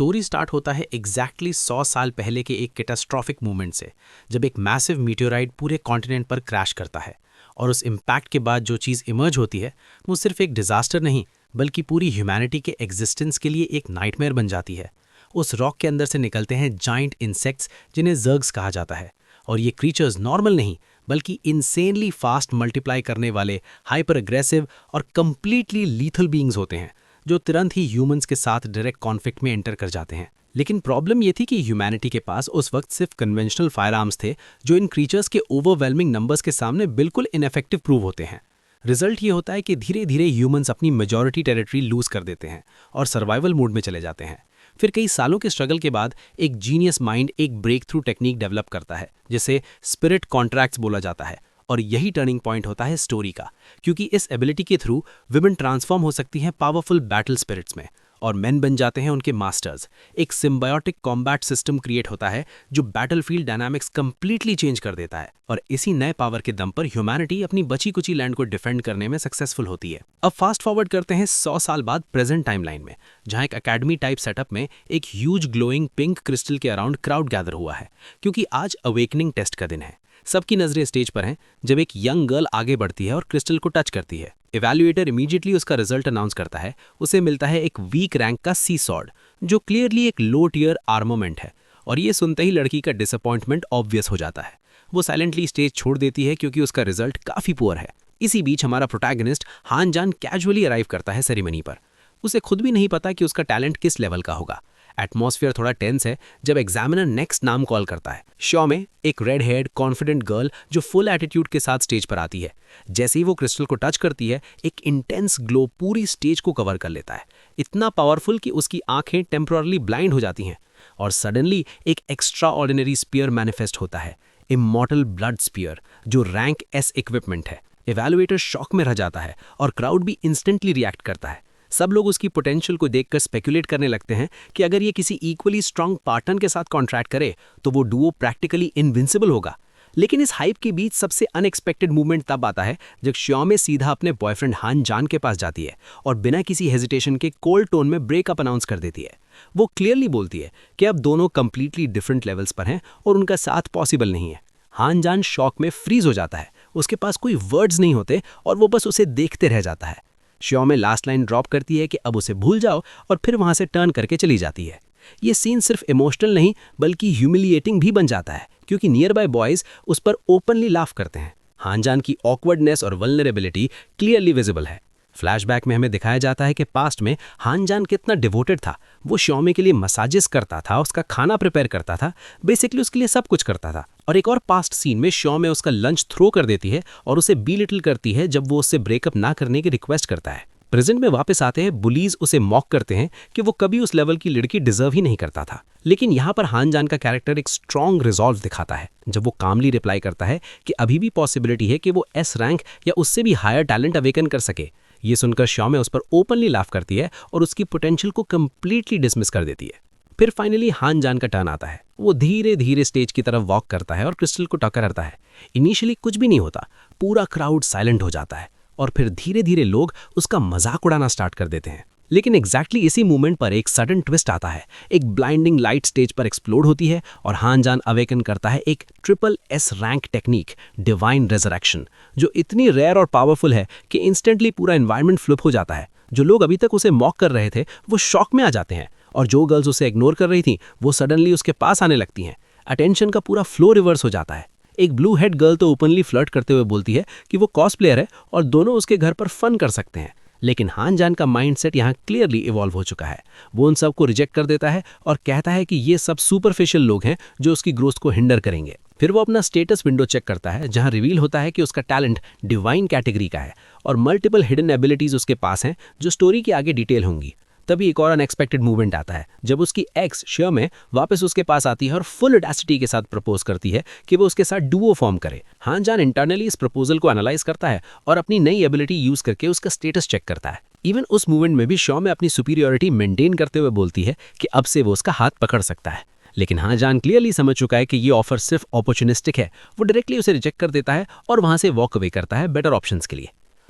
Story start होता है exactly 100 साल पहले के एक कैटास्ट्रॉफिक मूवमेंट से, जब एक मैसिव मीटियोराइट पूरे कॉन्टिनेंट पर क्रैश करता है। और उस इम्पैक्ट के बाद जो चीज़ इमर्ज होती है वो सिर्फ एक डिज़ास्टर नहीं, बल्कि पूरी ह्यूमैनिटी के एग्जिस्टेंस के लिए एक नाइटमेयर बन जाती है। उस रॉक के अंदर से निकलते हैं जाइंट इंसेक्ट्स, जिन्हें ज़र्ग्स कहा जाता है। और ये क्रीचर्स नॉर्मल नहीं, बल्कि इंसेनली फास्ट मल्टीप्लाई करने वाले, हाइपर अग्रेसिव और कंप्लीटली लीथल बीइंग्स होते हैं, जो तुरंत ही ह्यूमंस के साथ डायरेक्ट कॉन्फ्लिक्ट में एंटर कर जाते हैं। लेकिन प्रॉब्लम ये थी कि ह्यूमैनिटी के पास उस वक्त सिर्फ कन्वेंशनल फायर आर्म्स थे, जो इन क्रीचर्स के ओवरवेलमिंग नंबर्स के सामने बिल्कुल इनफेक्टिव प्रूव होते हैं। रिजल्ट ये होता है कि धीरे धीरे ह्यूमंस अपनी मेजॉरिटी टेरिटरी लूज कर देते हैं और सर्वाइवल मोड में चले जाते हैं। फिर कई सालों के स्ट्रगल के बाद एक जीनियस माइंड एक ब्रेक थ्रू टेक्निक डेवलप करता है, जिसे स्पिरिट कॉन्ट्रैक्ट्स बोला जाता है। और यही टर्निंग पॉइंट होता है स्टोरी का, क्योंकि इस एबिलिटी के थ्रू विमेन ट्रांसफॉर्म हो सकती हैं पावरफुल बैटल स्पिरिट्स में, और मेन बन जाते हैं उनके मास्टर्स। एक सिम्बायोटिक कॉम्बैट सिस्टम क्रिएट होता है जो बैटलफील्ड डायनामिक्स कंप्लीटली चेंज कर देता है। और इसी नए पावर के दम पर ह्यूमैनिटी अपनी बची कुची लैंड को डिफेंड करने में सक्सेसफुल होती है। अब फास्ट फॉरवर्ड करते हैं 100 साल बाद प्रेजेंट टाइमलाइन में, जहां एक एकेडमी टाइप सेटअप में एक ह्यूज ग्लोइंग पिंक क्रिस्टल के अराउंड क्राउड गैदर हुआ है, क्योंकि आज अवेकनिंग टेस्ट का दिन है। सबकी नजरें स्टेज पर हैं जब एक यंग गर्ल आगे बढ़ती है और क्रिस्टल को टच करती है। इवैल्यूएटर इमीडिएटली उसका रिजल्ट अनाउंस करता है। उसे मिलता है एक वीक रैंक का सी सॉर्ड, जो क्लियरली एक लो टियर आर्मामेंट है। और ये सुनते ही लड़की का डिसअपॉइंटमेंट ऑब्वियस हो जाता है। वो साइलेंटली स्टेज छोड़ देती है, क्योंकि उसका रिजल्ट काफी पुअर है। इसी बीच हमारा प्रोटैगनिस्ट हान जान कैजुअली अराइव करता है सेरेमनी पर। उसे खुद भी नहीं पता कि उसका टैलेंट किस लेवल का होगा। एटमॉस्फेयर थोड़ा टेंस है जब एग्जामिनर नेक्स्ट नाम कॉल करता है। शो में एक रेड हेड कॉन्फिडेंट गर्ल जो फुल एटीट्यूड के साथ स्टेज पर आती है। जैसे ही वो क्रिस्टल को टच करती है, एक इंटेंस ग्लो पूरी स्टेज को कवर कर लेता है, इतना पावरफुल कि उसकी आंखें टेम्पररली ब्लाइंड हो जाती हैं। और सडनली एक एक्स्ट्रा ऑर्डिनरी स्पीयर मैनिफेस्ट होता है, इमॉर्टल ब्लड स्पीयर, जो रैंक एस इक्विपमेंट है। इवैल्यूएटर शॉक में रह जाता है और क्राउड भी इंस्टेंटली रिएक्ट करता है। सब लोग उसकी पोटेंशियल को देखकर स्पेकुलेट करने लगते हैं कि अगर ये किसी इक्वली स्ट्रांग पार्टनर के साथ कॉन्ट्रैक्ट करे तो वो डुओ प्रैक्टिकली इनविंसिबल होगा। लेकिन इस हाइप के बीच सबसे अनएक्सपेक्टेड मूवमेंट तब आता है जब श्योमे सीधा अपने बॉयफ्रेंड हान जान के पास जाती है और बिना किसी हेजिटेशन के कोल्ड टोन में ब्रेकअप अनाउंस कर देती है। वो क्लियरली बोलती है कि अब दोनों कंप्लीटली डिफरेंट लेवल्स पर हैं और उनका साथ पॉसिबल नहीं है। हान जान शॉक में फ्रीज हो जाता है, उसके पास कोई वर्ड्स नहीं होते और वो बस उसे देखते रह जाता है। श्यो में लास्ट लाइन ड्रॉप करती है कि अब उसे भूल जाओ, और फिर वहां से टर्न करके चली जाती है। ये सीन सिर्फ इमोशनल नहीं बल्कि ह्यूमिलिएटिंग भी बन जाता है, क्योंकि नियर बाय बॉयज उस पर ओपनली लाफ करते हैं। हानजान की ऑकवर्डनेस और वल्नरेबिलिटी क्लियरली विजिबल है। फ्लैशबैक में हमें दिखाया जाता है कि पास्ट में हानजान कितना डिवोटेड था। वो श्योमे के लिए मसाजेस करता था, उसका खाना प्रिपेयर करता था, बेसिकली उसके लिए सब कुछ करता था। और एक और पास्ट सीन में श्योमे उसका लंच थ्रो कर देती है और उसे बीलिटल करती है जब वो उससे ब्रेकअप ना करने की रिक्वेस्ट करता है। प्रेजेंट में वापस आते हैं, बुलीज उसे मॉक करते हैं कि वो कभी उस लेवल की लड़की डिजर्व ही नहीं करता था। लेकिन यहाँ पर हानजान का कैरेक्टर एक स्ट्रॉन्ग रिजॉल्व दिखाता है जब वो कामली रिप्लाई करता है कि अभी भी पॉसिबिलिटी है कि वो एस रैंक या उससे भी हायर टैलेंट अवेकन कर सके। ये सुनकर श्योमे उस पर ओपनली लाफ करती है और उसकी पोटेंशियल को कंप्लीटली डिसमिस कर देती है। फिर फाइनली हानजान का टर्न आता है। वो धीरे धीरे स्टेज की तरफ वॉक करता है और क्रिस्टल को टक्कर करता है। इनिशियली कुछ भी नहीं होता, पूरा क्राउड साइलेंट हो जाता है और फिर धीरे धीरे लोग उसका मजाक उड़ाना स्टार्ट कर देते हैं। लेकिन एग्जैक्टली इसी मोमेंट पर एक सडन ट्विस्ट आता है। एक ब्लाइंडिंग लाइट स्टेज पर एक्सप्लोड होती है और हानजान अवेकन करता है एक triple S rank technique, divine resurrection, जो इतनी रेयर और पावरफुल है कि इंस्टेंटली पूरा एनवायरनमेंट फ्लिप हो जाता है। जो लोग अभी तक उसे मॉक कर रहे थे वो शॉक में आ जाते हैं, और जो गर्ल्स उसे इग्नोर कर रही थी वो सडनली उसके पास आने लगती हैं। अटेंशन का पूरा फ्लो रिवर्स हो जाता है। एक ब्लू हेड गर्ल तो ओपनली फ्लर्ट करते हुए बोलती है कि वो कॉस्प्लेयर है और दोनों उसके घर पर फन कर सकते हैं। लेकिन हानजान का माइंडसेट यहाँ क्लियरली इवॉल्व हो चुका है। वो उन सबको रिजेक्ट कर देता है और कहता है कि ये सब सुपरफिशियल लोग हैं जो उसकी ग्रोथ को हिंडर करेंगे। फिर वो अपना स्टेटस विंडो चेक करता है, जहां रिवील होता है कि उसका टैलेंट डिवाइन कैटेगरी का है और मल्टीपल हिडन एबिलिटीज उसके पास हैं जो स्टोरी के आगे डिटेल होंगी। तभी एक और अनएक्सपेक्टेड मूवमेंट आता है जब उसकी एक्स श्योमे वापस उसके पास आती है और फुल ऑडेसिटी के साथ प्रपोज करती है कि वो उसके साथ डुओ फॉर्म करे। हानजान इंटरनली इस प्रपोजल को एनालाइज करता है और अपनी नई एबिलिटी यूज करके उसका स्टेटस चेक करता है। इवन उस मूवमेंट में भी श्योमे अपनी सुपीरियोरिटी मेंटेन करते हुए बोलती है कि अब से वो उसका हाथ पकड़ सकता है। लेकिन हानजान क्लियरली समझ चुका है कि ये ऑफर सिर्फ अपॉर्चुनिस्टिक है। वो डायरेक्टली उसे रिजेक्ट कर देता है और वहां से वॉक अवे करता है बेटर ऑप्शंस के लिए।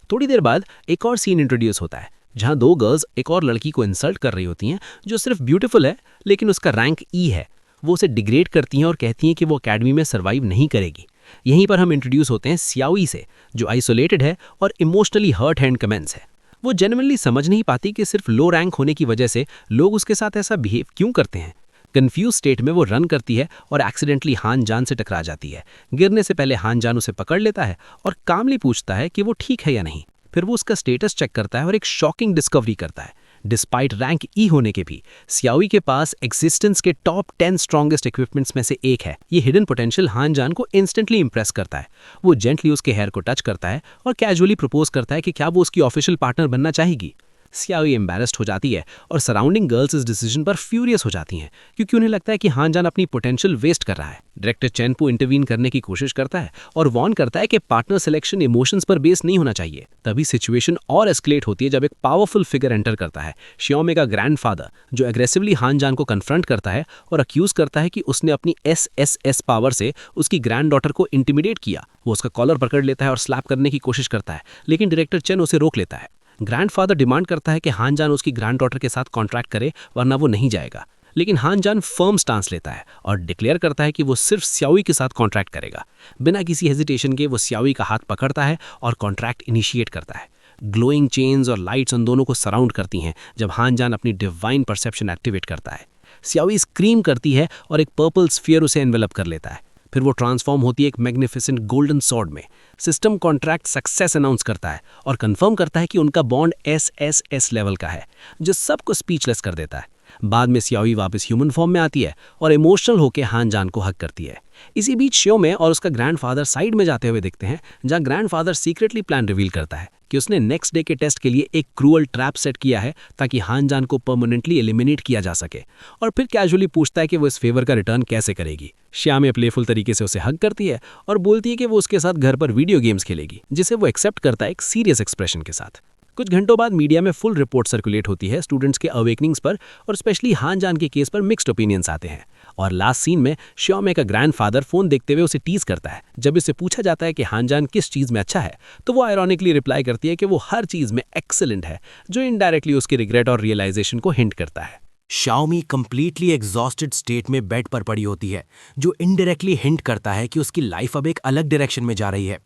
थोड़ी देर बाद एक और सीन इंट्रोड्यूस होता है जहां दो गर्ल्स एक और लड़की को इंसल्ट कर रही होती हैं जो सिर्फ ब्यूटीफुल है लेकिन उसका रैंक ई है। वो उसे डिग्रेड करती हैं और कहती हैं कि वो एकेडमी में सर्वाइव नहीं करेगी। यहीं पर हम इंट्रोड्यूस होते हैं सियाओई से, जो आइसोलेटेड है और इमोशनली हर्ट हैंड कमेंट्स है। वो जेन्युइनली समझ नहीं पाती कि सिर्फ लो रैंक होने की वजह से लोग उसके साथ ऐसा बिहेव क्यों करते हैं। कंफ्यूज स्टेट में वो रन करती है और एक्सीडेंटली हान जान से टकरा जाती है। गिरने से पहले हान जान उसे पकड़ लेता है और कामली पूछता है कि वो ठीक है या नहीं। फिर वो उसका स्टेटस चेक करता है और एक शॉकिंग डिस्कवरी करता है। डिस्पाइट रैंक ई होने के भी सियाओई के पास एग्जिस्टेंस के टॉप 10 स्ट्रॉन्गेस्ट इक्विपमेंट्स में से एक है। ये हिडन पोटेंशियल हान जान को इंस्टेंटली इंप्रेस करता है। वो जेंटली उसके हेयर को टच करता है और कैजुअली प्रपोज करता है कि क्या वो उसकी ऑफिशियल पार्टनर बनना चाहेगी। सियाओई एम्बैरेस्ड हो जाती है और सराउंडिंग गर्ल्स इस डिसीजन पर फ्यूरियस हो जाती हैं, क्योंकि उन्हें लगता है कि हान जान अपनी पोटेंशियल वेस्ट कर रहा है। डायरेक्टर चेनपू इंटरवीन करने की कोशिश करता है और वार्न करता है कि पार्टनर सिलेक्शन इमोशंस पर बेस नहीं होना चाहिए। तभी सिचुएशन और एस्केलेट होती है जब एक पावरफुल फिगर एंटर करता है, शियोमे का ग्रैंडफादर, जो एग्रेसिवली हान जान को कन्फ्रंट करता है और अक्यूज करता है कि उसने अपनी एसएसएस पावर से उसकी ग्रैंड डॉटर को इंटिमिडेट किया। वो उसका कॉलर पकड़ लेता है और स्लैप करने की कोशिश करता है, लेकिन डायरेक्टर चेन उसे रोक लेता है। ग्रैंडफादर डिमांड करता है कि हान जान उसकी ग्रैंड डॉटर के साथ कॉन्ट्रैक्ट करे, वरना वो नहीं जाएगा। लेकिन हान जान फर्म स्टांस लेता है और डिक्लेयर करता है कि वो सिर्फ सियाओई के साथ कॉन्ट्रैक्ट करेगा। बिना किसी हेजिटेशन के वो सियाओई का हाथ पकड़ता है और कॉन्ट्रैक्ट इनिशिएट करता है। ग्लोइंग चेन्स और लाइट्स उन दोनों को सराउंड करती हैं जब हान जान अपनी डिवाइन परसेप्शन एक्टिवेट करता है। सियाओई स्क्रीम करती है और एक पर्पल स्फीयर उसे एनवेलप कर लेता है। फिर वो ट्रांसफॉर्म होती है एक मैग्निफिसेंट गोल्डन सॉर्ड में। सिस्टम कॉन्ट्रैक्ट सक्सेस अनाउंस करता है और कंफर्म करता है कि उनका बॉन्ड एसएसएस लेवल का है, जो सबको स्पीचलेस कर देता है। बाद में सियाओई वापस ह्यूमन फॉर्म में आती है और इमोशनल होकर हान जान को हक करती है। इसी बीच शियोमे और उसका ग्रैंडफादर साइड में जाते हुए दिखते हैं, जहां ग्रैंडफादर सीक्रेटली प्लान रिवील करता है कि उसने नेक्स्ट डे के टेस्ट के लिए एक क्रूअल ट्रैप सेट किया है ताकि हान जान को परमानेंटली एलिमिनेट किया जा सके, और फिर कैजुअली पूछता है कि वो इस फेवर का रिटर्न कैसे करेगी। श्यामे प्लेफुल तरीके से उसे हग करती है और बोलती है कि वो उसके साथ घर पर वीडियो गेम्स खेलेगी, जिसे वो एक्सेप्ट करता है एक सीरियस एक्सप्रेशन के साथ। कुछ घंटों बाद मीडिया में फुल रिपोर्ट सर्कुलेट होती है स्टूडेंट्स के अवेकनिंग्स पर, और स्पेशली हान जान के केस पर मिक्स्ड ओपिनियंस आते हैं। और लास्ट सीन में शियोमे का ग्रैंडफादर फोन देखते हुए उसे टीज करता है। जब इससे पूछा जाता है कि हान जान किस चीज में अच्छा है, तो वो आयरॉनिकली रिप्लाई करती है कि वो हर चीज में एक्सीलेंट है, जो इनडायरेक्टली उसकी रिग्रेट और रियलाइजेशन को हिंट करता है। शाओमी कंप्लीटली एग्जॉस्टेड स्टेट में बेड पर पड़ी होती है, जो इनडायरेक्टली हिंट करता है कि उसकी लाइफ अब एक अलग डायरेक्शन में जा रही है।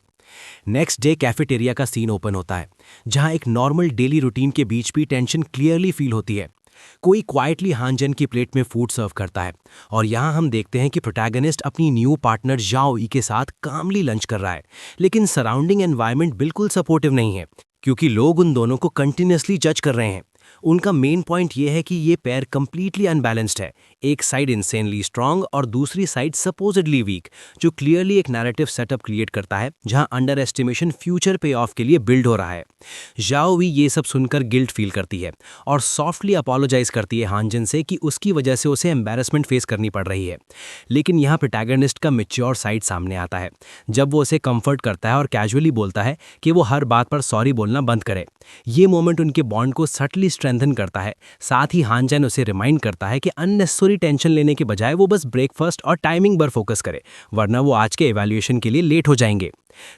नेक्स्ट डे कैफेटेरिया का सीन ओपन होता है, जहां एक नॉर्मल डेली रूटीन के बीच भी टेंशन क्लियरली फील होती है। कोई क्वाइटली हानजन की प्लेट में फूड सर्व करता है, और यहां हम देखते हैं कि प्रोटैगनिस्ट अपनी न्यू पार्टनर जाओ ई के साथ कामली लंच कर रहा है। लेकिन सराउंडिंग एनवायरनमेंट बिल्कुल सपोर्टिव नहीं है, क्योंकि लोग उन दोनों को कंटिन्यूसली जज कर रहे हैं। उनका मेन पॉइंट ये है कि ये पेयर कंप्लीटली अनबैलेंस्ड है, एक साइड इंसेनली स्ट्रांग और दूसरी साइड सपोजिडली वीक, जो क्लियरली एक नैरेटिव सेटअप क्रिएट करता है जहां अंडर एस्टिमेशन फ्यूचर पे ऑफ के लिए बिल्ड हो रहा है। जाओ वी ये सब सुनकर गिल्ट फील करती है और सॉफ्टली अपोलोजाइज करती है हानजन से कि उसकी वजह से उसे एम्बैरेसमेंट फेस करनी पड़ रही है। लेकिन यहाँ प्रोटैगनिस्ट का मैच्योर साइड सामने आता है, जब वो उसे कंफर्ट करता है और कैजुअली बोलता है कि वो हर बात पर सॉरी बोलना बंद करे। ये मोमेंट उनके बॉन्ड को सटली स्ट्रेंथन करता है। साथ ही हानजन उसे रिमाइंड करता है कि अननेसेसरी टेंशन लेने के बजाय वो बस ब्रेकफास्ट और टाइमिंग पर फोकस करे, वरना वो आज के इवैल्यूएशन के लिए लेट हो जाएंगे।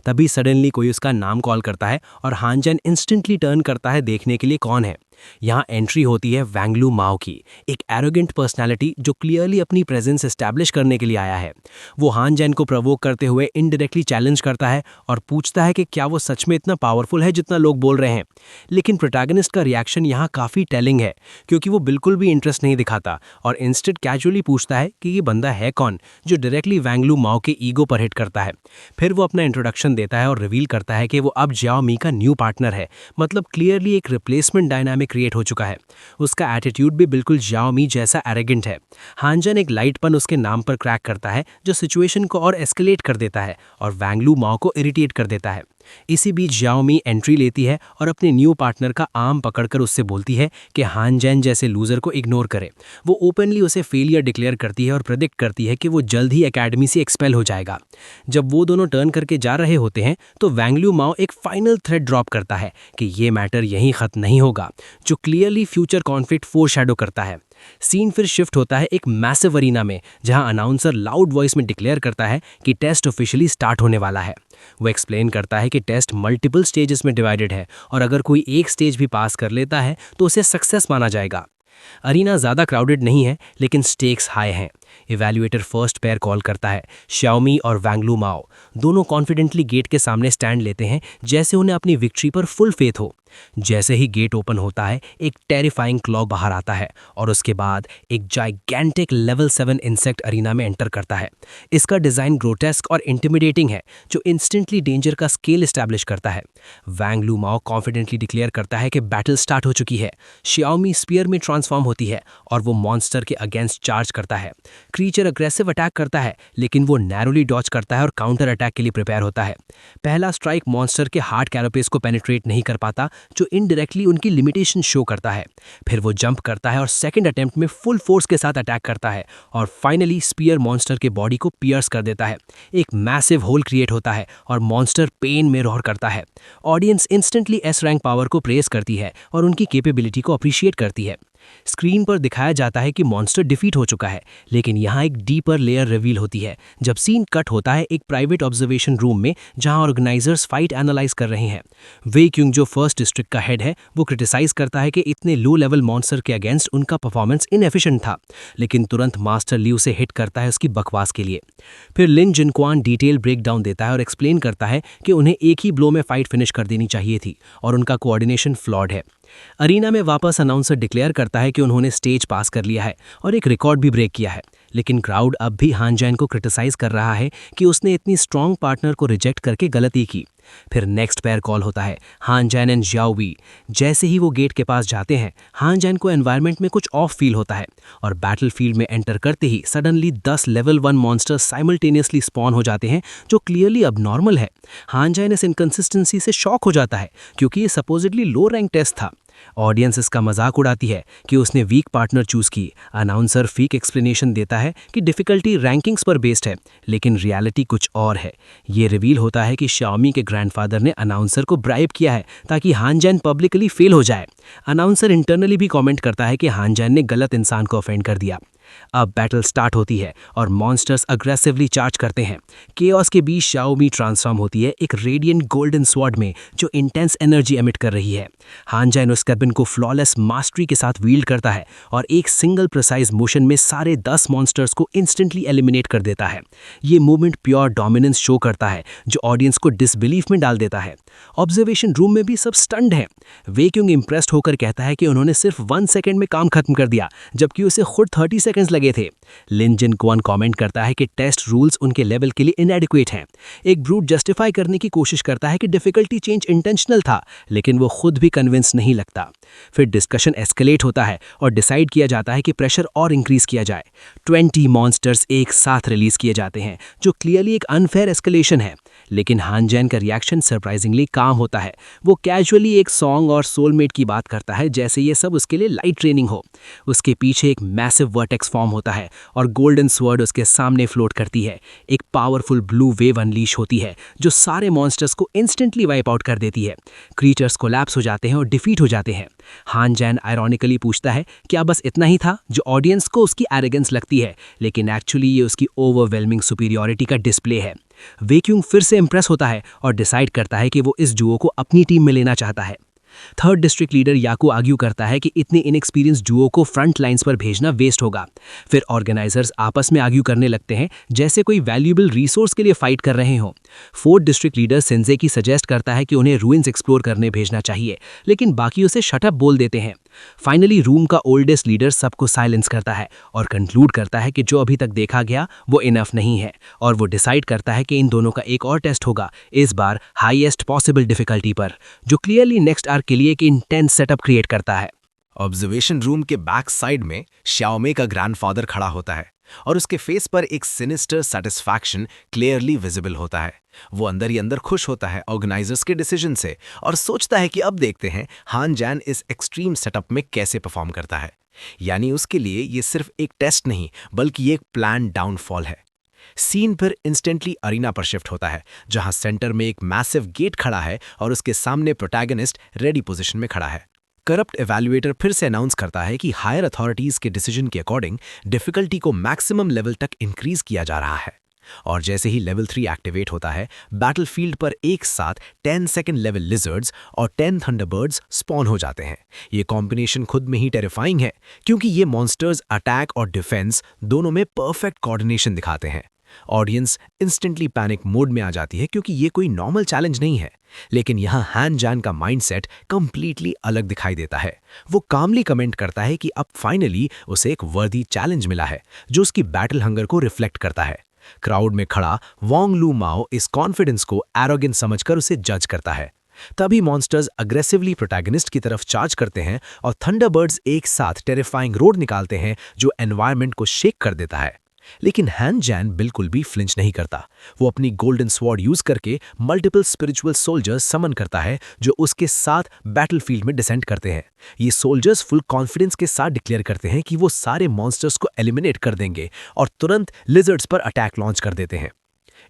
तभी सडनली कोई उसका नाम कॉल करता है और हानजन इंस्टेंटली टर्न करता है देखने के लिए कौन है। यहाँ एंट्री होती है वैंगलू माओ की, एक एरोगेंट पर्सनालिटी जो क्लियरली अपनी प्रेजेंस एस्टैब्लिश करने के लिए आया है। वो हानजन को प्रवोक करते हुए इनडायरेक्टली चैलेंज करता है और पूछता है कि क्या वो सच में इतना पावरफुल है जितना लोग बोल रहे हैं। लेकिन प्रोटैगनिस्ट का रिएक्शन यहाँ काफ़ी टेलिंग है, क्योंकि वो बिल्कुल भी इंटरेस्ट नहीं दिखाता और इंस्टेड कैजुअली पूछता है कि ये बंदा है कौन, जो डायरेक्टली वैंगलू माओ के ईगो पर हिट करता है। फिर वो अपना इंट्रोडक्शन देता है और रिवील करता है कि वो अब जाओ मी का न्यू पार्टनर है, मतलब क्लियरली एक रिप्लेसमेंट डायनामिक क्रिएट हो चुका है। उसका एटीट्यूड भी बिल्कुल जाओ मी जैसा एरोगेंट है। हानजन एक लाइटपन उसके नाम पर क्रैक करता है, जो सिचुएशन को और एस्केलेट कर देता है और वैंगलू माओ को इरिटेट कर देता है। इसी बीच जाओमी एंट्री लेती है और अपने न्यू पार्टनर का आर्म पकड़कर उससे बोलती है कि हानजन जैसे लूजर को इग्नोर करे। वो ओपनली उसे फेलियर डिक्लेयर करती है और प्रेडिक्ट करती है कि वो जल्द ही एकेडमी से एक्सपेल हो जाएगा। जब वो दोनों टर्न करके जा रहे होते हैं तो वैंगलू माओ एक फाइनल थ्रेड ड्रॉप करता है कि ये मैटर यहीं खत्म नहीं होगा, जो क्लियरली फ्यूचर कॉन्फ्लिक्ट फोरशैडो करता है। सीन फिर शिफ्ट होता है एक मैसिव अरीना में, जहां अनाउंसर लाउड वॉइस में डिक्लेयर करता है कि टेस्ट ऑफिशियली स्टार्ट होने वाला है। वो एक्सप्लेन करता है कि टेस्ट मल्टीपल स्टेजेस में डिवाइडेड है और अगर कोई एक स्टेज भी पास कर लेता है तो उसे सक्सेस माना जाएगा। अरीना ज़्यादा क्राउडेड नहीं है, लेकिन स्टेक्स हाई हैं। इवैल्यूएटर फर्स्ट पेयर कॉल करता है। श्याओमी और वैंगलू माओ दोनों कॉन्फिडेंटली गेट के सामने स्टैंड लेते हैं, जैसे उन्हें अपनी विक्ट्री पर फुल फेथ हो। जैसे ही गेट ओपन होता है, एक टेरिफाइंग क्लॉ बाहर आता है और उसके बाद एक जाइगैंटिक लेवल 7 इंसेक्ट अरीना में एंटर करता है। इसका डिज़ाइन ग्रोटेस्क और इंटिमिडेटिंग है, जो इंस्टेंटली डेंजर का स्केल इस्टेब्लिश करता है। वैंगलू माओ कॉन्फिडेंटली डिक्लेयर करता है कि बैटल स्टार्ट हो चुकी है। श्याओमी स्पीयर में ट्रांसफॉर्म होती है और वो मॉन्स्टर के अगेंस्ट चार्ज करता है। क्रीचर अग्रेसिव अटैक करता है, लेकिन वो नैरोली डॉज करता है और काउंटर अटैक के लिए प्रिपेयर होता है। पहला स्ट्राइक मॉन्स्टर के हार्ड कैरोपेस को पेनिट्रेट नहीं कर पाता, जो इनडायरेक्टली उनकी लिमिटेशन शो करता है। फिर वो जंप करता है और सेकंड अटेम्प्ट में फुल फोर्स के साथ अटैक करता है और फाइनली स्पीयर मॉन्स्टर के बॉडी को पियर्स कर देता है। एक मैसिव होल क्रिएट होता है और मॉन्स्टर पेन में रोर करता है। Audience instantly S rank power को प्रेज करती है और उनकी कैपेबिलिटी को अप्रिशिएट करती है। स्क्रीन पर दिखाया जाता है कि मॉन्स्टर डिफीट हो चुका है, लेकिन यहाँ एक डीपर लेयर रिवील होती है जब सीन कट होता है एक प्राइवेट ऑब्जर्वेशन रूम में, जहां ऑर्गेनाइजर्स फाइट एनालाइज कर रहे हैं। वे क्योंग जो फर्स्ट डिस्ट्रिक्ट का हेड है, वो क्रिटिसाइज करता है कि इतने लो लेवल मॉन्स्टर के अगेंस्ट उनका परफॉर्मेंस इनएफिशिएंट था, लेकिन तुरंत मास्टर ली उसे हिट करता है उसकी बकवास के लिए। फिर लिन जिनक्वान डिटेल ब्रेक डाउन देता है और एक्सप्लेन करता है कि उन्हें एक ही ब्लो में फाइट फिनिश कर देनी चाहिए थी और उनका कोऑर्डिनेशन फ्लॉड है। अरीना में वापस अनाउंसर डिक्लेयर करता है कि उन्होंने स्टेज पास कर लिया है और एक रिकॉर्ड भी ब्रेक किया है, लेकिन क्राउड अब भी हान जैन को क्रिटिसाइज कर रहा है कि उसने इतनी स्ट्रॉन्ग पार्टनर को रिजेक्ट करके गलती की। फिर नेक्स्ट पेयर कॉल होता है, हान जैन एंड जियाओ वी। जैसे ही वो गेट के पास जाते हैं, हान जैन को एनवायरनमेंट में कुछ ऑफ फील होता है और बैटलफील्ड में एंटर करते ही suddenly 10 level 1 monsters simultaneously spawn हो जाते हैं, जो क्लियरली अब नॉर्मल है। हान जैन इस इनकंसिस्टेंसी से शॉक हो जाता है, क्योंकि ये सपोजिटली लो रैंक टेस्ट था। ऑडियंस इसका मजाक उड़ाती है कि उसने वीक पार्टनर चूज की। अनाउंसर फेक एक्सप्लेनेशन देता है कि डिफिकल्टी रैंकिंग्स पर बेस्ड है, लेकिन रियलिटी कुछ और है। ये रिवील होता है कि श्याओमी के ग्रैंडफादर ने अनाउंसर को ब्राइब किया है ताकि हान जैन पब्लिकली फेल हो जाए। अनाउंसर इंटरनली भी कमेंट करता है कि हान जैन ने गलत इंसान को ऑफेंड कर दिया। अब बैटल स्टार्ट होती है और मॉन्स्टर्स अग्रेसिवली चार्ज करते हैं। केओस के बीच शाओमी ट्रांसफॉर्म होती है एक रेडिएंट गोल्डन स्वॉर्ड में, जो इंटेंस एनर्जी एमिट कर रही है। हान जैन उस कैबिन को फ्लॉलेस मास्टरी के साथ वील्ड करता है और एक सिंगल प्रिसाइज मोशन में सारे 10 मॉन्स्टर्स को इंस्टेंटली एलिमिनेट कर देता है। ये मूवमेंट प्योर डोमिनेंस शो करता है, जो ऑडियंस को डिसबिलीफ में डाल देता है। ऑब्जर्वेशन रूम में भी सब स्टन्ड हैं। वे क्योंग इंप्रेस्ड होकर कहता है कि उन्होंने सिर्फ 1 सेकेंड में काम खत्म कर दिया, जबकि उसे खुद 30 सेकेंड्स लगे थे। लिन जिनक्वान कमेंट करता है कि टेस्ट रूल्स उनके लेवल के लिए इनएडिक्वेट हैं। एक ब्रूट जस्टिफाई करने की कोशिश करता है कि डिफिकल्टी चेंज इंटेंशनल था, लेकिन वो खुद भी कन्विंस नहीं लगता। फिर डिस्कशन एस्केलेट होता है और डिसाइड किया जाता है कि प्रेशर और इंक्रीज किया जाए। 20 मॉन्स्टर्स एक साथ रिलीज किए जाते हैं, जो क्लियरली एक अनफेयर एस्केलेशन है, लेकिन हान जैन का रिएक्शन सरप्राइजिंगली काम होता है। वो कैजुअली एक सॉन्ग और सोलमेट की बात करता है, जैसे ये सब उसके लिए लाइट ट्रेनिंग हो। उसके पीछे एक मैसिव वर्टेक्स फॉर्म होता है और गोल्डन स्वर्ड उसके सामने फ्लोट करती है। एक पावरफुल ब्लू वेव अनलीश होती है, जो सारे मॉन्स्टर्स को इंस्टेंटली वाइप आउट कर देती है। क्रीचर्स कोलैप्स हो जाते हैं और डिफीट हो जाते हैं। हान जैन आयरॉनिकली पूछता है, क्या बस इतना ही था? जो ऑडियंस को उसकी एरोगेंस लगती है, लेकिन एक्चुअली ये उसकी ओवरवेलमिंग सुपीरियॉरिटी का डिस्प्ले है। वे क्योंग फिर से इंप्रेस होता है और डिसाइड करता है कि वो इस डुओ को अपनी टीम में लेना चाहता है। थर्ड डिस्ट्रिक्ट लीडर याकू आर्ग्यू करता है कि इतने इनएक्सपीरियंस डुओ को फ्रंट लाइंस पर भेजना वेस्ट होगा। फिर ऑर्गेनाइजर्स आपस में आर्ग्यू करने लगते हैं, जैसे कोई वैल्यूएबल रिसोर्स के लिए फाइट कर रहे हों। फोर्थ डिस्ट्रिक्ट लीडर सेंजे की सजेस्ट करता है कि उन्हें रूइंस एक्सप्लोर करने भेजना चाहिए, लेकिन बाकी उसे शटअप बोल देते हैं। फाइनली रूम का ओल्डेस्ट लीडर सबको साइलेंस करता है और कंक्लूड करता है कि जो अभी तक देखा गया वो इनफ नहीं है, और वो डिसाइड करता है कि इन दोनों का एक और टेस्ट होगा, इस बार हाईएस्ट पॉसिबल डिफिकल्टी पर, जो क्लियरली नेक्स्ट आर्क के लिए एक इंटेंस सेटअप क्रिएट करता है। ऑब्जर्वेशन रूम के बैक साइड में श्याओमी का ग्रैंडफादर खड़ा होता है और उसके फेस पर एक सिनिस्टर सेटिस्फैक्शन क्लियरली विजिबल होता है। वो अंदर ही अंदर खुश होता है ऑर्गेनाइजर्स के डिसीजन से और सोचता है कि अब देखते हैं हान जैन इस एक्सट्रीम सेटअप में कैसे परफॉर्म करता है। यानी उसके लिए ये सिर्फ एक टेस्ट नहीं, बल्कि ये एक प्लान डाउनफॉल है। सीन फिर इंस्टेंटली अरीना पर शिफ्ट होता है, जहां सेंटर में एक मैसिव गेट खड़ा है और उसके सामने प्रोटैगनिस्ट रेडी पोजीशन में खड़ा है। करप्ट एवैल्यूएटर फिर से अनाउंस करता है कि हायर अथॉरिटीज के डिसीजन के अकॉर्डिंग डिफिकल्टी को मैक्सिमम लेवल तक इंक्रीज किया जा रहा है। और जैसे ही लेवल 3 एक्टिवेट होता है, बैटलफील्ड पर एक साथ 10 सेकंड लेवल लिजर्ड्स और 10 थंडरबर्ड्स स्पॉन हो जाते हैं। ये कॉम्बिनेशन खुद में ही टेरिफाइंग है, क्योंकि ये मॉन्स्टर्स अटैक और डिफेंस दोनों में परफेक्ट कोऑर्डिनेशन दिखाते हैं। ऑडियंस इंस्टेंटली पैनिक मोड में आ जाती है, क्योंकि ये कोई नॉर्मल चैलेंज नहीं है। लेकिन यहाँ हान जैन का माइंडसेट कंप्लीटली अलग दिखाई देता है। वो कामली कमेंट करता है कि अब फाइनली उसे एक वर्दी चैलेंज मिला है, जो उसकी बैटल हंगर को रिफ्लेक्ट करता है। क्राउड में खड़ा वोंग लू माओ इस कॉन्फिडेंस को एरोगेंट समझकर उसे जज करता है। तभी मॉन्स्टर्स अग्रेसिवली प्रोटैगनिस्ट की तरफ चार्ज करते हैं और थंडरबर्ड्स एक साथ टेरिफाइंग रोड निकालते हैं, जो एनवायरनमेंट को शेक कर देता है। लेकिन हान जैन बिल्कुल भी फ्लिंच नहीं करता। वो अपनी गोल्डन स्वॉर्ड यूज करके मल्टीपल स्पिरिचुअल सोल्जर्स समन करता है, जो उसके साथ बैटलफील्ड में डिसेंट करते हैं। ये सोल्जर्स फुल कॉन्फिडेंस के साथ डिक्लेयर करते हैं कि वो सारे मॉन्स्टर्स को एलिमिनेट कर देंगे और तुरंत लिजर्ड्स पर अटैक लॉन्च कर देते हैं।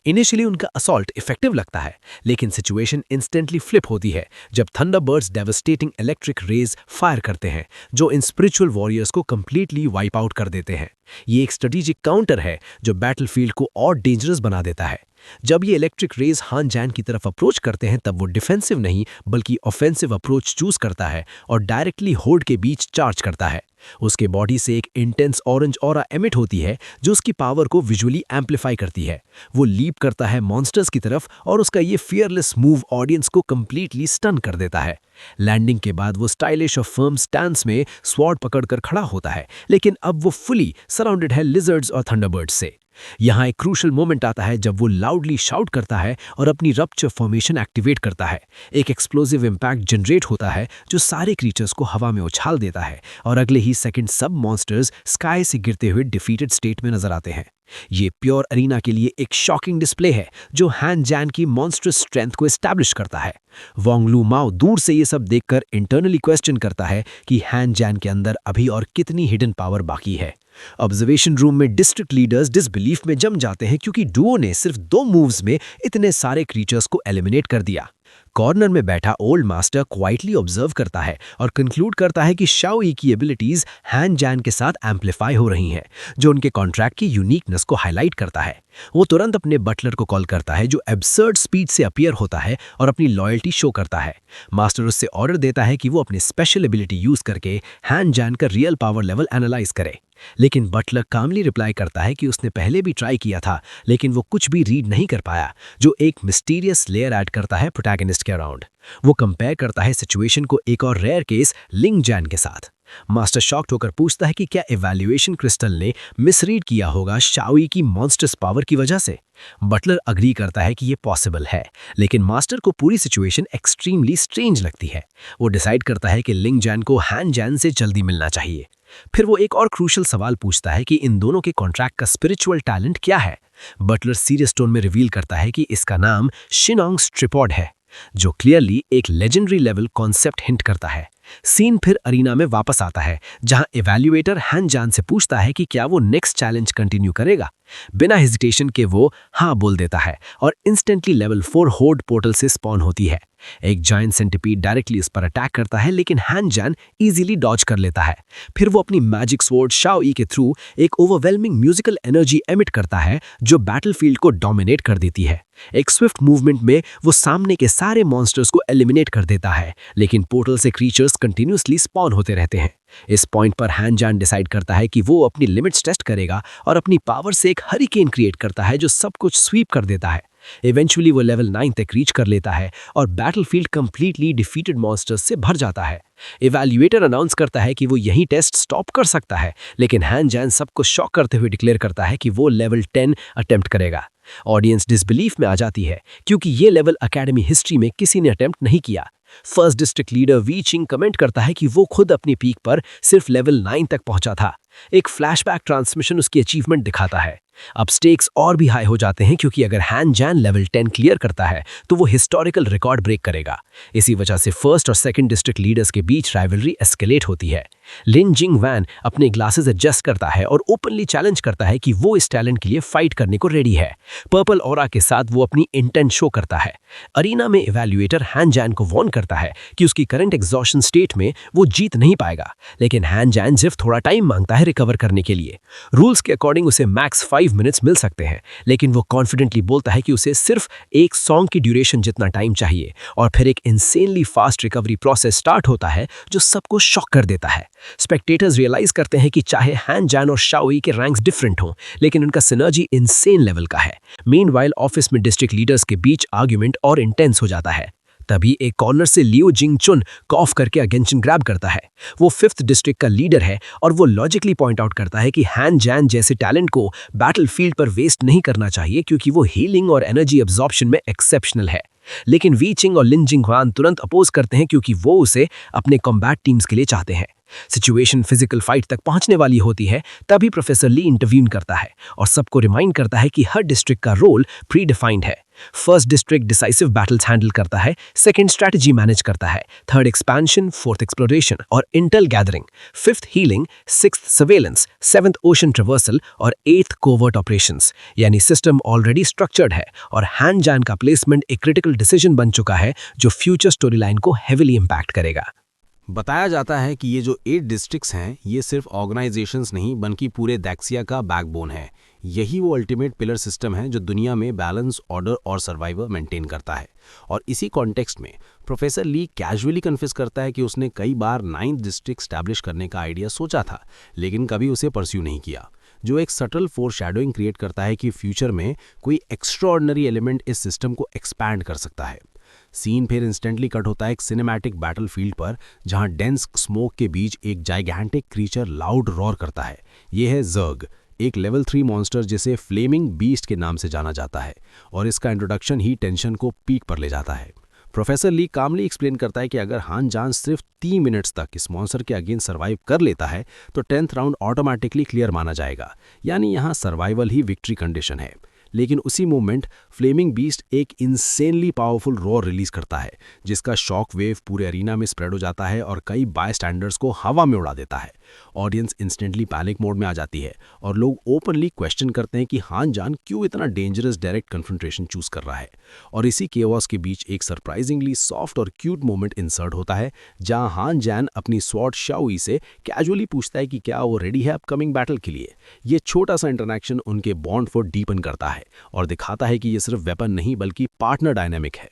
इनिशियली उनका असॉल्ट इफेक्टिव लगता है, लेकिन सिचुएशन इंस्टेंटली फ्लिप होती है जब thunderbirds devastating electric rage fire करते हैं, जो इन स्पिरिचुअल वॉरियर्स को कंप्लीटली वाइप आउट कर देते हैं। ये एक स्ट्रेटेजिक काउंटर है जो बैटलफील्ड को और डेंजरस बना देता है। जब ये इलेक्ट्रिक रेज हान जैन की तरफ अप्रोच करते हैं, तब वो डिफेंसिव नहीं बल्कि ऑफेंसिव अप्रोच चूज करता है और डायरेक्टली होर्ड के बीच चार्ज करता है। उसके बॉडी से एक इंटेंस ऑरेंज ऑरा एमिट होती है, जो उसकी पावर को विजुअली एम्पलीफाई करती है। वो लीप करता है मॉन्स्टर्स की तरफ और उसका ये फियरलेस मूव ऑडियंस को कंप्लीटली स्टन कर देता है। लैंडिंग के बाद वो स्टाइलिश और फर्म स्टैंस में स्वॉर्ड पकड़कर खड़ा होता है, लेकिन अब वो फुली सराउंडेड है लिजर्ड्स और थंडरबर्ड्स से। यहाँ एक क्रूशल मोमेंट आता है जब वो लाउडली शाउट करता है और अपनी रप्चर फॉर्मेशन एक्टिवेट करता है। एक एक्सप्लोसिव इम्पैक्ट जनरेट होता है जो सारे क्रीचर्स को हवा में उछाल देता है और अगले ही सेकंड सब मॉन्स्टर्स स्काई से गिरते हुए डिफीटेड स्टेट में नजर आते हैं। ये प्योर अरीना के लिए एक शॉकिंग डिस्प्ले है जो हान जैन की मॉन्स्ट्रस स्ट्रेंथ को एस्टैब्लिश करता है। वोंग लू माओ दूर से ये सब देखकर इंटरनली क्वेश्चन करता है कि हान जैन के अंदर अभी और कितनी हिडन पावर बाकी है। ऑब्जर्वेशन रूम में डिस्ट्रिक्ट लीडर्स डिसबिलीफ में जम जाते हैं, क्योंकि डुओ ने सिर्फ 2 मूव्स में इतने सारे क्रीचर्स को एलिमिनेट कर दिया। कॉर्नर में बैठा ओल्ड मास्टर क्वाइटली ऑब्जर्व करता है और कंक्लूड करता है कि शाओ ई की एबिलिटीज हान जैन के साथ एम्पलीफाई हो रही हैं, जो उनके कॉन्ट्रैक्ट की यूनिकनेस को हाईलाइट करता है। वो तुरंत अपने बटलर को कॉल करता है, जो एब्सर्ड स्पीड से अपीयर होता है और अपनी लॉयल्टी शो करता है। मास्टर उससे ऑर्डर देता है कि वो अपनी स्पेशल एबिलिटी यूज करके हान जैन का रियल पावर लेवल एनालाइज करे। लेकिन बटलर कामली रिप्लाई करता है कि उसने पहले भी ट्राई किया था, लेकिन वो कुछ भी रीड नहीं कर पाया, जो एक मिस्टीरियस लेयर ऐड करता है प्रोटैगनिस्ट के अराउंड। वो कंपेयर करता है सिचुएशन को एक और रेयर केस लिंग जैन के साथ। मास्टर शॉक्ड होकर पूछता है कि क्या इवैल्यूएशन क्रिस्टल ने मिसरीड किया होगा शाओ ई की मॉन्स्टर्स पावर की वजह से। बटलर अग्री करता है कि ये पॉसिबल है, लेकिन मास्टर को पूरी सिचुएशन एक्सट्रीमली स्ट्रेंज लगती है। वो डिसाइड करता है कि लिंग जैन को हान जैन से जल्दी मिलना चाहिए। फिर वो एक और क्रूशल सवाल पूछता है कि इन दोनों के कॉन्ट्रैक्ट का स्पिरिचुअल टैलेंट क्या है। बटलर सीरियस टोन में रिवील करता है कि इसका नाम शिनोंग स्ट्रिपॉड है, जो क्लियरली एक लेजेंडरी लेवल कॉन्सेप्ट हिंट करता है। सीन फिर अरीना में वापस आता है, जहां इवैल्यूएटर हान जैन से पूछता है कि क्या वो नेक्स्ट चैलेंज कंटिन्यू करेगा। बिना हेजिटेशन के वो हाँ बोल देता है और इंस्टेंटली लेवल 4 होर्ड पोर्टल से स्पॉन होती है। एक जायंट सेंटिपीड डायरेक्टली उस पर अटैक करता है, लेकिन हान जैन इजीली डॉज कर लेता है। फिर वो अपनी मैजिक स्वॉर्ड शाओ ई के थ्रू एक ओवरवेलमिंग म्यूजिकल एनर्जी एमिट करता है, जो बैटलफील्ड को डोमिनेट कर देती है। एक स्विफ्ट मूवमेंट में वो सामने के सारे मॉन्स्टर्स को एलिमिनेट कर देता है, लेकिन पोर्टल से क्रीचर्स कंटिन्यूसली स्पॉन होते रहते हैं। इस पॉइंट पर हान जैन डिसाइड करता है कि वो अपनी लिमिट्स टेस्ट करेगा और अपनी पावर से एक हरिकेन क्रिएट करता है, जो सब कुछ स्वीप कर देता है। इवेंचुअली वो लेवल 9 तक रीच कर लेता है और बैटलफील्ड कंप्लीटली डिफीटेड मॉन्स्टर्स से भर जाता है। इवैल्यूएटर अनाउंस करता है कि वो यही टेस्ट स्टॉप कर सकता है, लेकिन हान जैन सबको शॉक करते हुए डिक्लेयर करता है कि वो लेवल 10 अटेम्प्ट करेगा। ऑडियंस डिसबिलीफ में आ जाती है, क्योंकि ये लेवल एकेडमी हिस्ट्री में किसी ने अटेम्प्ट नहीं किया। First district leader Wei Ching comment करता है कि वो खुद अपनी पीक पर सिर्फ लेवल 9 तक पहुंचा था। एक फ्लैशबैक ट्रांसमिशन उसकी अचीवमेंट दिखाता है। अब स्टेक्स और भी हाई हो जाते हैं, क्योंकि अगर हान जैन लेवल 10 क्लियर करता है तो वो हिस्टोरिकल रिकॉर्ड ब्रेक करेगा। इसी वजह से फर्स्ट और सेकंड डिस्ट्रिक्ट लीडर्स के बीच राइवलरी एस्केलेट होती है। लिन जिंग वैन अपने ग्लासेस एडजस्ट करता है और ओपनली चैलेंज करता है कि वो इस टैलेंट के लिए फाइट करने को रेडी है। पर्पल ऑरा के साथ वो अपनी इंटेंट शो करता है। अरीना में इवैल्यूएटर हैन जैन को वार्न करता है कि उसकी करंट एग्जॉशन स्टेट में वो जीत नहीं पाएगा, लेकिन हैन जैन सिर्फ थोड़ा टाइम मांगता है रिकवर करने के लिए। रूल्स के अकॉर्डिंग उसे मैक्स 5 मिनट्स मिल सकते हैं, लेकिन वो कॉन्फिडेंटली बोलता है कि उसे सिर्फ एक सॉन्ग की ड्यूरेशन जितना टाइम चाहिए, और फिर एक insanely fast recovery process start होता है जो सबको शॉक कर देता है। स्पेक्टेटर्स रियलाइज करते हैं कि चाहे हैन जैन और शाओई के रैंक्स डिफरेंट हों, लेकिन उनका सिनर्जी इंसेन लेवल का है। मीनवाइल ऑफिस में डिस्ट्रिक्ट लीडर्स के बीच आर्ग्यूमेंट और इंटेंस हो जाता है। तभी एक कॉर्नर से लियो जिंग चुन कॉफ करके अगेंशन ग्रैब करता है। वो 5th डिस्ट्रिक्ट का लीडर है और वो लॉजिकली पॉइंट आउट करता है कि हैन जैन जैसे टैलेंट को बैटलफील्ड पर वेस्ट नहीं करना चाहिए, क्योंकि वो हीलिंग और एनर्जी एब्जॉर्प्शन में एक्सेप्शनल है। लेकिन वी चिंग और लिन जिंग ह्वान तुरंत अपोज करते हैं, क्योंकि वो उसे अपने कॉम्बैट टीम्स के लिए चाहते हैं। सिचुएशन फिजिकल फाइट तक पहुंचने वाली होती है, तभी प्रोफेसर ली इंटरव्यून करता है और सबको रिमाइंड करता है कि हर डिस्ट्रिक्ट का रोल प्री डिफाइंड है। First district decisive battles handle करता है, सेकंड स्ट्रैटेजी मैनेज करता है, थर्ड एक्सपेंशन, फोर्थ एक्सप्लोरेशन और Intel gathering, 5th healing, 6th surveillance, 7th ocean traversal और 8th कोवर्ट ऑपरेशंस। यानी सिस्टम ऑलरेडी स्ट्रक्चर्ड है और हैन जैन का प्लेसमेंट एक क्रिटिकल डिसीजन बन चुका है जो फ्यूचर स्टोरी लाइन को हेविली इंपैक्ट करेगा। बताया जाता है कि ये जो 8 डिस्ट्रिक्ट्स हैं, ये सिर्फ ऑर्गेनाइजेशंस नहीं बल्कि पूरे दैक्सिया का बैकबोन है। यही वो अल्टीमेट पिलर सिस्टम है जो दुनिया में बैलेंस, ऑर्डर और सर्वाइवर मेंटेन करता है। और इसी कॉन्टेक्स्ट में प्रोफेसर ली कैजुअली कन्फेस करता है कि उसने कई बार 9th डिस्ट्रिक्ट स्टैब्लिश करने का आइडिया सोचा था, लेकिन कभी उसे परस्यू नहीं किया, जो एक सटल फोरशैडोइंग क्रिएट करता है कि फ्यूचर में कोई एक्स्ट्राऑर्डिनरी एलिमेंट इस सिस्टम को एक्सपैंड कर सकता है। सीन फिर इंस्टेंटली कट होता है एक सिनेमैटिक बैटलफील्ड पर, जहां डेंस स्मोक के बीच एक जाइगैंटिक क्रीचर लाउड रॉर करता है। ये है ज़र्ग, एक लेवल 3 मॉन्स्टर जिसे फ्लेमिंग बीस्ट के नाम से जाना जाता है, और इसका इंट्रोडक्शन ही टेंशन को पीक पर ले जाता है। प्रोफेसर ली कामली एक्सप्लेन करता है कि अगर हान जान सिर्फ 3 मिनट्स तक इस मॉन्स्टर के अगेंस्ट सर्वाइव कर लेता है तो 10th राउंड ऑटोमेटिकली क्लियर माना जाएगा, यानी यहाँ सर्वाइवल ही विक्ट्री कंडीशन है। लेकिन उसी मोमेंट फ्लेमिंग बीस्ट एक इंसेनली पावरफुल रॉर रिलीज करता है, जिसका शॉक वेव पूरे अरीना में स्प्रेड हो जाता है और कई बाय स्टैंडर्ड्स को हवा में उड़ा देता है। ऑडियंस इंस्टेंटली पैनिक मोड में आ जाती है और लोग ओपनली क्वेश्चन करते हैं कि हान जान क्यों इतना डेंजरस डायरेक्ट कन्फ्रंटेशन चूज कर रहा है। और इसी केओस के बीच एक सरप्राइजिंगली सॉफ्ट और क्यूट मोमेंट इंसर्ट होता है, जहां हान जान अपनी स्वॉर्ड शाओई से कैजुअली पूछता है कि क्या वो रेडी है अपकमिंग बैटल के लिए। ये छोटा सा इंटरैक्शन उनके बॉन्ड को डीपन करता है और दिखाता है कि ये सिर्फ वेपन नहीं बल्कि पार्टनर डायनामिक है।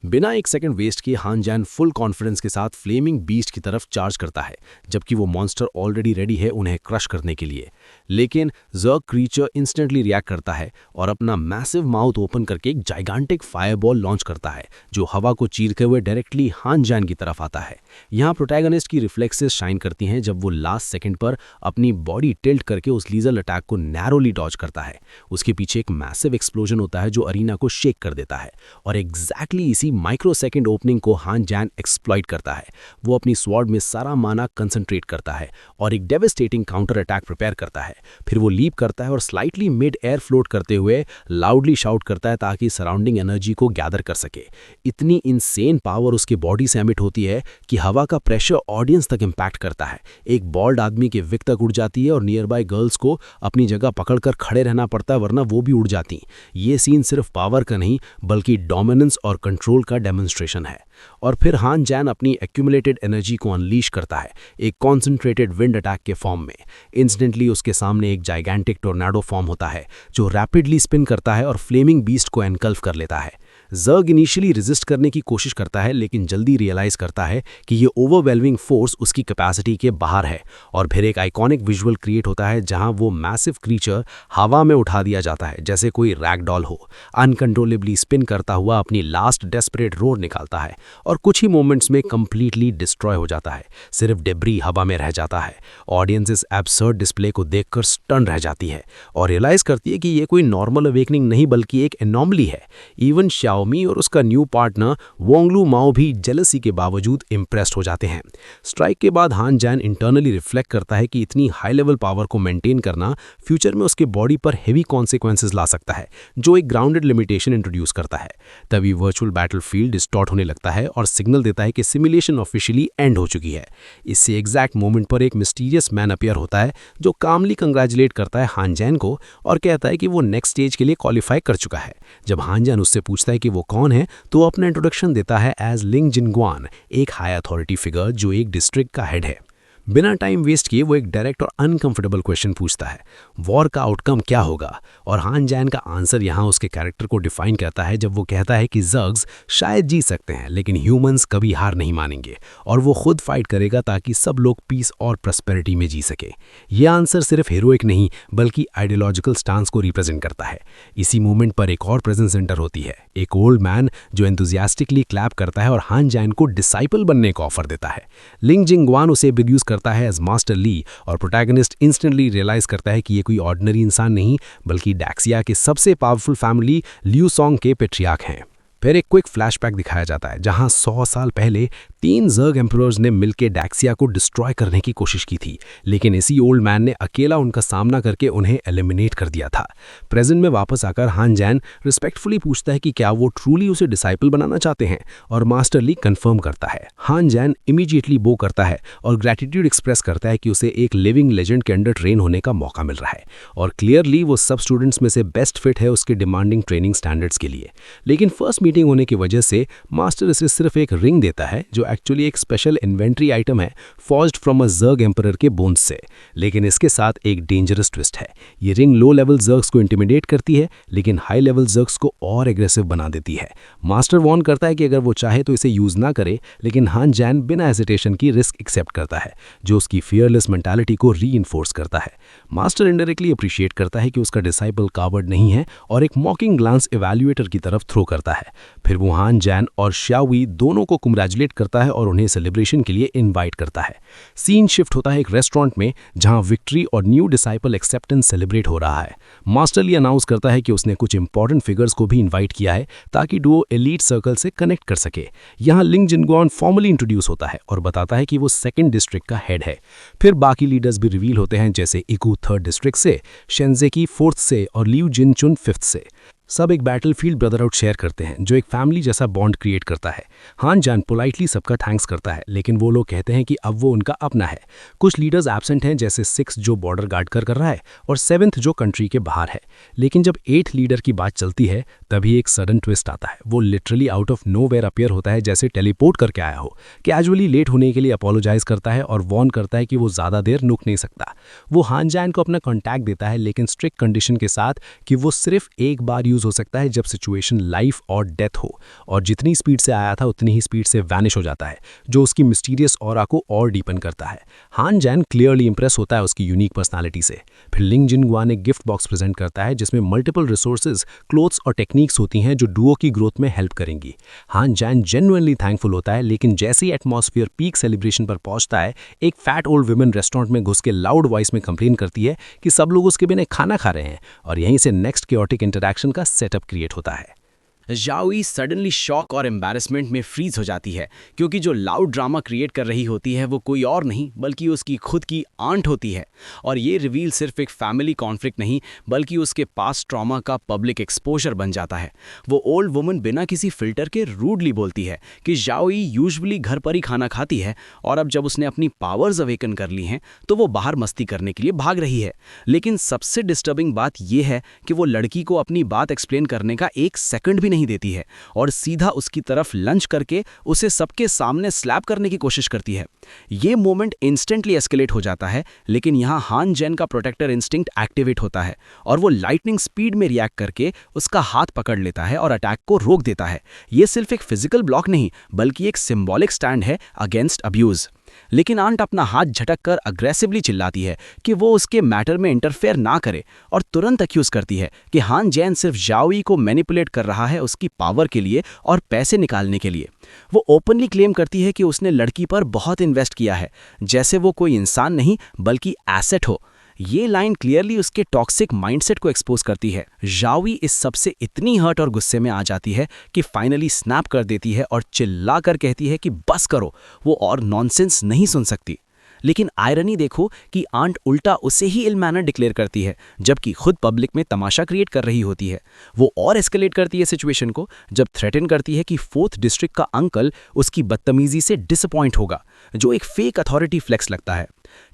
बिना एक सेकंड वेस्ट किए हान जैन फुल कॉन्फिडेंस के साथ फ्लेमिंग बीस्ट की तरफ चार्ज करता है, जबकि वो मॉन्स्टर ऑलरेडी रेडी है उन्हें क्रश करने के लिए। लेकिन ज़र्ग क्रीचर इंस्टेंटली रिएक्ट करता है और अपना मैसिव माउथ ओपन करके एक जाइगेंटिक फायरबॉल लॉन्च करता है, जो हवा को चीरते हुए डायरेक्टली हान जैन की तरफ आता है। यहाँ प्रोटैगनिस्ट की रिफ्लेक्सेस शाइन करती हैं जब वो लास्ट सेकंड पर अपनी बॉडी टिल्ट करके उस लीजल अटैक को नैरोली डॉज करता है। उसके पीछे एक मैसिव एक्सप्लोजन होता है जो अरीना को शेक कर देता है, और एग्जैक्टली इसी माइक्रो सेकेंड ओपनिंग को हान जैन एक्सप्लॉइट करता है। वो अपनी स्वॉर्ड में सारा माना कंसंट्रेट करता है और एक डेविस्टेटिंग काउंटर अटैक प्रिपेयर करता है। फिर वो लीप करता है और स्लाइटली मिड एयर फ्लोट करते हुए लाउडली शाउट करता है ताकि सराउंडिंग एनर्जी को गैदर कर सके। इतनी इनसेन पावर उसके बॉडी से एमिट होती है कि हवा का प्रेशर ऑडियंस तक इंपैक्ट करता है। एक बॉल्ड आदमी के विक तक उड़ जाती है और नियर बाय गर्ल्स को अपनी जगह पकड़कर खड़े रहना पड़ता है, वरना वो भी उड़ जाती। ये सीन सिर्फ पावर का नहीं बल्कि डोमिनेंस और कंट्रोल का डेमोन्स्ट्रेशन है। और फिर हान जैन अपनी एक्यूमुलेटेड एनर्जी को अनलीश करता है एक कॉन्सेंट्रेटेड विंड अटैक के फॉर्म में। इंस्टेंटली उसके सामने एक जाइगेंटिक टोर्नाडो फॉर्म होता है जो रैपिडली स्पिन करता है और फ्लेमिंग बीस्ट को एनकल्फ कर लेता है। ज़र्ग इनिशियली रेजिस्ट करने की कोशिश करता है, लेकिन जल्दी रियलाइज करता है कि ये ओवरवेलमिंग फोर्स उसकी कैपेसिटी के बाहर है। और फिर एक आइकॉनिक विजुअल क्रिएट होता है जहां वो मैसिव क्रीचर हवा में उठा दिया जाता है जैसे कोई रैगडॉल हो, अनकंट्रोलेबली स्पिन करता हुआ अपनी लास्ट डेस्परेट रोर निकालता है और कुछ ही मोमेंट्स में कंप्लीटली डिस्ट्रॉय हो जाता है। सिर्फ डेब्री हवा में रह जाता है। ऑडियंस इस एब्सर्ड डिस्प्ले को देखकर स्टन रह जाती है और रियलाइज करती है कि ये कोई नॉर्मल अवेकनिंग नहीं बल्कि एक एनॉमली है। इवन शाओ श्याओमी और उसका न्यू पार्टनर वोंगलू माओ भी जेलसी के बावजूद इम्प्रेस्ड हो जाते हैं। स्ट्राइक के बाद हान जैन इंटरनली रिफ्लेक्ट करता है कि इतनी हाई लेवल पावर को मेंटेन करना फ्यूचर में उसके बॉडी पर हेवी कॉन्सिक्वेंसेस ला सकता है, जो एक ग्राउंडेड लिमिटेशन इंट्रोड्यूस करता है। तभी वर्चुअल बैटलफील्ड डिस्टॉर्ट होने लगता है और सिग्नल देता है कि सिमुलेशन ऑफिशियली एंड हो चुकी है। इससे एग्जैक्ट मोमेंट पर एक मिस्टीरियस मैन अपीयर होता है जो कामली कंग्रेचुलेट करता है हान जैन को और कहता है कि वो नेक्स्ट स्टेज के लिए क्वालिफाई कर चुका है। जब हान जैन उससे पूछता है कि वो कौन है तो वो अपना इंट्रोडक्शन देता है एज लिंग जिनग्वान, एक हाई अथॉरिटी फिगर जो एक डिस्ट्रिक्ट का हेड है। बिना टाइम वेस्ट किए वो एक डायरेक्ट और अनकंफर्टेबल क्वेश्चन पूछता है, वॉर का आउटकम क्या होगा? और हान जैन का आंसर यहाँ उसके कैरेक्टर को डिफाइन करता है जब वो कहता है कि ज़र्ग्स शायद जीत सकते हैं लेकिन ह्यूमंस कभी हार नहीं मानेंगे और वो खुद फाइट करेगा ताकि सब लोग पीस और प्रॉस्पेरिटी में जी सके। ये आंसर सिर्फ हीरोइक नहीं बल्कि आइडियोलॉजिकल स्टांस को रिप्रेजेंट करता है। इसी मोमेंट पर एक और प्रेजेंस एंटर होती है, एक ओल्ड मैन जो एंथुजियास्टिकली क्लैप करता है और हान जैन को डिसाइपल बनने का ऑफर देता है। लिंग जिनग्वान उसे इंट्रोड्यूस करता है एज मास्टर ली और प्रोटैगनिस्ट इंस्टेंटली रियलाइज करता है कि ये कोई ऑर्डिनरी इंसान नहीं बल्कि डैक्सिया के सबसे पावरफुल फैमिली लियू सॉन्ग के पेट्रियार्क हैं। फिर एक क्विक फ्लैशबैक दिखाया जाता है जहां 100 साल पहले 3 ज़र्ग एम्परर्स ने मिलकर डैक्सिया को डिस्ट्रॉय करने की कोशिश की थी, लेकिन इसी ओल्ड मैन ने अकेला उनका सामना करके उन्हें एलिमिनेट कर दिया था। प्रेजेंट में वापस आकर हान जैन रिस्पेक्टफुली पूछता है कि क्या वो ट्रूली उसे डिसाइपल बनाना चाहते हैं और मास्टर ली कंफर्म करता है। हान जैन इमीडिएटली बो करता है और ग्रैटिट्यूड एक्सप्रेस करता है कि उसे एक लिविंग लेजेंड के अंडर ट्रेन होने का मौका मिल रहा है और क्लियरली वो सब स्टूडेंट्स में से बेस्ट फिट है उसके डिमांडिंग ट्रेनिंग स्टैंडर्ड्स के लिए। लेकिन फर्स्ट मीटिंग होने की वजह से मास्टर इसे सिर्फ एक रिंग देता है जो एक्चुअली एक स्पेशल इन्वेंट्री आइटम है फॉर्ज्ड फ्रॉम अ ज़र्ग एम्परर के बोन्स से। लेकिन इसके साथ एक डेंजरस ट्विस्ट है, ये रिंग लो लेवल ज़र्ग्स को इंटिमिडेट करती है लेकिन हाई लेवल ज़र्ग्स को और एग्रेसिव बना देती है। मास्टर वॉर्न करता है कि अगर वो चाहे तो इसे यूज ना करे, लेकिन हान जैन बिना हेजिटेशन की रिस्क एक्सेप्ट करता है जो उसकी फियरलेस मेंटालिटी को रीइंफोर्स करता है। मास्टर इनडायरेक्टली अप्रिशिएट करता है कि उसका डिसाइपल कावर्ड नहीं है और एक मॉकिंग ग्लांस इवैल्यूएटर की तरफ थ्रो करता है। फिर वो हान जैन और श्याओई दोनों को कंग्रेचुलेट करता है और उन्हें सेलिब्रेशन के लिए इनवाइट करता है। सीन शिफ्ट होता है एक रेस्टोरेंट में जहां विक्ट्री और न्यू डिसाइपल एक्सेप्टेंस सेलिब्रेट हो रहा है। मास्टर ली अनाउंस करता है कि उसने कुछ इंपॉर्टेंट फिगर्स को भी इनवाइट किया है ताकि डुओ एलीट सर्कल से कनेक्ट कर सके। यहाँ लिंग जिनग्वान फॉर्मली इंट्रोड्यूस होता है और बताता है कि वो सेकंड डिस्ट्रिक्ट का हेड है। फिर बाकी लीडर्स भी रिवील होते हैं जैसे इकू 3rd डिस्ट्रिक्ट से, शेंजेकी 4th से और लियू जिनचुन 5th से। सब एक बैटलफील्ड ब्रदरहुड शेयर करते हैं जो एक फैमिली जैसा बॉन्ड क्रिएट करता है। हान जैन पोलाइटली सबका थैंक्स करता है लेकिन वो लोग कहते हैं कि अब वो उनका अपना है। कुछ लीडर्स एब्सेंट हैं जैसे 6 जो बॉर्डर गार्ड कर रहा है और 7th जो कंट्री के बाहर है। लेकिन जब 8th लीडर की बात चलती है तभी एक सडन ट्विस्ट आता है। वो literally out of nowhere appear होता है जैसे टेलीपोर्ट करके आया हो। कैजुअली लेट होने के लिए अपोलोजाइज करता है और वॉर्न करता है कि वो ज़्यादा देर रुक नहीं सकता। वो हान जैन को अपना कॉन्टैक्ट देता है लेकिन स्ट्रिक्ट कंडीशन के साथ कि वो सिर्फ एक बार यूज़ हो सकता है जब सिचुएशन लाइफ और डेथ हो, और जितनी स्पीड से आया था उतनी ही स्पीड से वैनिश हो जाता है जो उसकी मिस्टीरियस ऑरा को और डीपन करता है। हान जैन क्लियरली इंप्रेस होता है उसकी यूनिक पर्सनालिटी से। फिर लिंग जिनग्वान एक गिफ्ट बॉक्स प्रेजेंट करता है जिसमें मल्टीपल रिसोर्सेज, क्लोथ्स और टेक्निक्स होती हैं जो डुओ की ग्रोथ में हेल्प करेंगी। हान जैन जेन्युइनली थैंकफुल होता है लेकिन जैसे ही एटमॉस्फेयर पीक सेलिब्रेशन पर पहुंचता है एक फैट ओल्ड वुमेन रेस्टोरेंट में घुस के लाउड वॉइस में कंप्लेन करती है कि सब लोग उसके बिना खाना खा रहे हैं और यहीं से नेक्स्ट केओटिक इंटरैक्शन का सेटअप क्रिएट होता है। ज़ाओई सडनली शॉक और एम्बैरेसमेंट में फ्रीज हो जाती है क्योंकि जो लाउड ड्रामा क्रिएट कर रही होती है वो कोई और नहीं बल्कि उसकी खुद की आंट होती है। और ये रिवील सिर्फ एक फैमिली कॉन्फ्लिक्ट नहीं बल्कि उसके पास ट्रॉमा का पब्लिक एक्सपोजर बन जाता है। वो ओल्ड वुमन बिना किसी फिल्टर के रूडली बोलती है कि ज़ाओई यूजुअली घर पर ही खाना खाती है और अब जब उसने अपनी पावर्स अवेकन कर ली हैं तो वो बाहर मस्ती करने के लिए भाग रही है। लेकिन सबसे डिस्टर्बिंग बात यह है कि वो लड़की को अपनी बात एक्सप्लेन करने का एक सेकंड भी नहीं देती है और सीधा उसकी तरफ लंच करके उसे सबके सामने स्लैप करने की कोशिश करती है। ये मोमेंट इंस्टेंटली एस्केलेट हो जाता है लेकिन यहाँ हान जैन का प्रोटेक्टर इंस्टिंक्ट एक्टिवेट होता है और वो लाइटनिंग स्पीड में रिएक्ट करके उसका हाथ पकड़ लेता है और अटैक को रोक देता है। ये सिर्फ एक फिजिकल ब्लॉक नहीं बल्कि एक सिंबॉलिक स्टैंड है अगेंस्ट अब्यूज। लेकिन आंट अपना हाथ झटक कर अग्रेसिवली चिल्लाती है कि वो उसके मैटर में इंटरफेयर ना करे और तुरंत अक्यूज करती है कि हान जैन सिर्फ ज़ाओई को मैनिपुलेट कर रहा है उसकी पावर के लिए और पैसे निकालने के लिए। वो ओपनली क्लेम करती है कि उसने लड़की पर बहुत इन्वेस्ट किया है, जैसे वो कोई इंसान नहीं बल्कि एसेट हो। ये लाइन क्लियरली उसके टॉक्सिक माइंडसेट को एक्सपोज करती है। जावी इस सबसे इतनी हर्ट और गुस्से में आ जाती है कि फाइनली स्नैप कर देती है और चिल्लाकर कहती है कि बस करो, वो और नॉनसेंस नहीं सुन सकती। लेकिन आयरनी देखो कि आंट उल्टा उसे ही इल मैनर डिक्लेयर करती है, जबकि खुद पब्लिक में तमाशा क्रिएट कर रही होती है। वो और एस्केलेट करती है सिचुएशन को जब थ्रेटन करती है कि 4th डिस्ट्रिक्ट का अंकल उसकी बदतमीजी से डिसअपॉइंट होगा, जो एक फेक अथॉरिटी फ्लेक्स लगता है।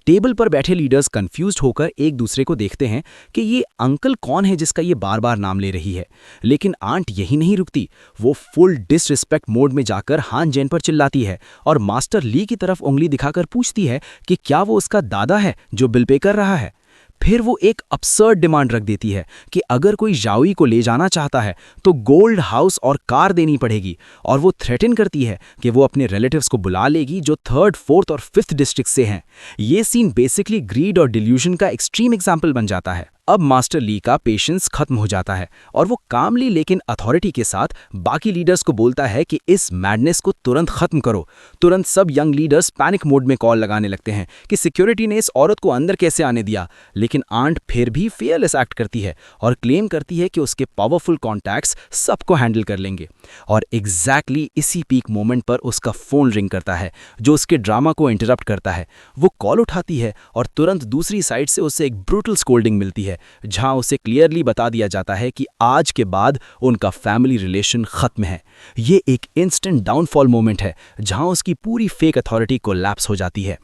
टेबल पर बैठे लीडर्स कंफ्यूज्ड होकर एक दूसरे को देखते हैं कि ये अंकल कौन है जिसका ये बार बार नाम ले रही है। लेकिन आंट यही नहीं रुकती, वो फुल डिसरिस्पेक्ट मोड में जाकर हान जेन पर चिल्लाती है और मास्टर ली की तरफ उंगली दिखाकर पूछती है कि क्या वो उसका दादा है जो बिल पे कर रहा है। फिर वो एक absurd डिमांड रख देती है कि अगर कोई जावी को ले जाना चाहता है तो गोल्ड हाउस और कार देनी पड़ेगी, और वो थ्रेटन करती है कि वो अपने रिलेटिव्स को बुला लेगी जो 3rd, 4th और 5th डिस्ट्रिक्ट से हैं। ये सीन बेसिकली ग्रीड और डिल्यूजन का एक्सट्रीम एग्जाम्पल बन जाता है। अब मास्टर ली का पेशेंस खत्म हो जाता है और वो कामली लेकिन अथॉरिटी के साथ बाकी लीडर्स को बोलता है कि इस मैडनेस को तुरंत खत्म करो। तुरंत सब यंग लीडर्स पैनिक मोड में कॉल लगाने लगते हैं कि सिक्योरिटी ने इस औरत को अंदर कैसे आने दिया। लेकिन आंट फिर भी फेयरलेस एक्ट करती है और क्लेम करती है कि उसके पावरफुल कॉन्टैक्ट्स सबको हैंडल कर लेंगे। और एग्जैक्टली इसी पीक मोमेंट पर उसका फोन रिंग करता है, जो उसके ड्रामा को इंटरप्ट करता है। वो कॉल उठाती है और तुरंत दूसरी साइड से उसे एक ब्रूटल स्कोल्डिंग मिलती है, जहां उसे क्लियरली बता दिया जाता है कि आज के बाद उनका फैमिली रिलेशन खत्म है। ये एक इंस्टेंट डाउनफॉल मोमेंट है जहां उसकी पूरी फेक अथॉरिटी कोलैप्स हो जाती है।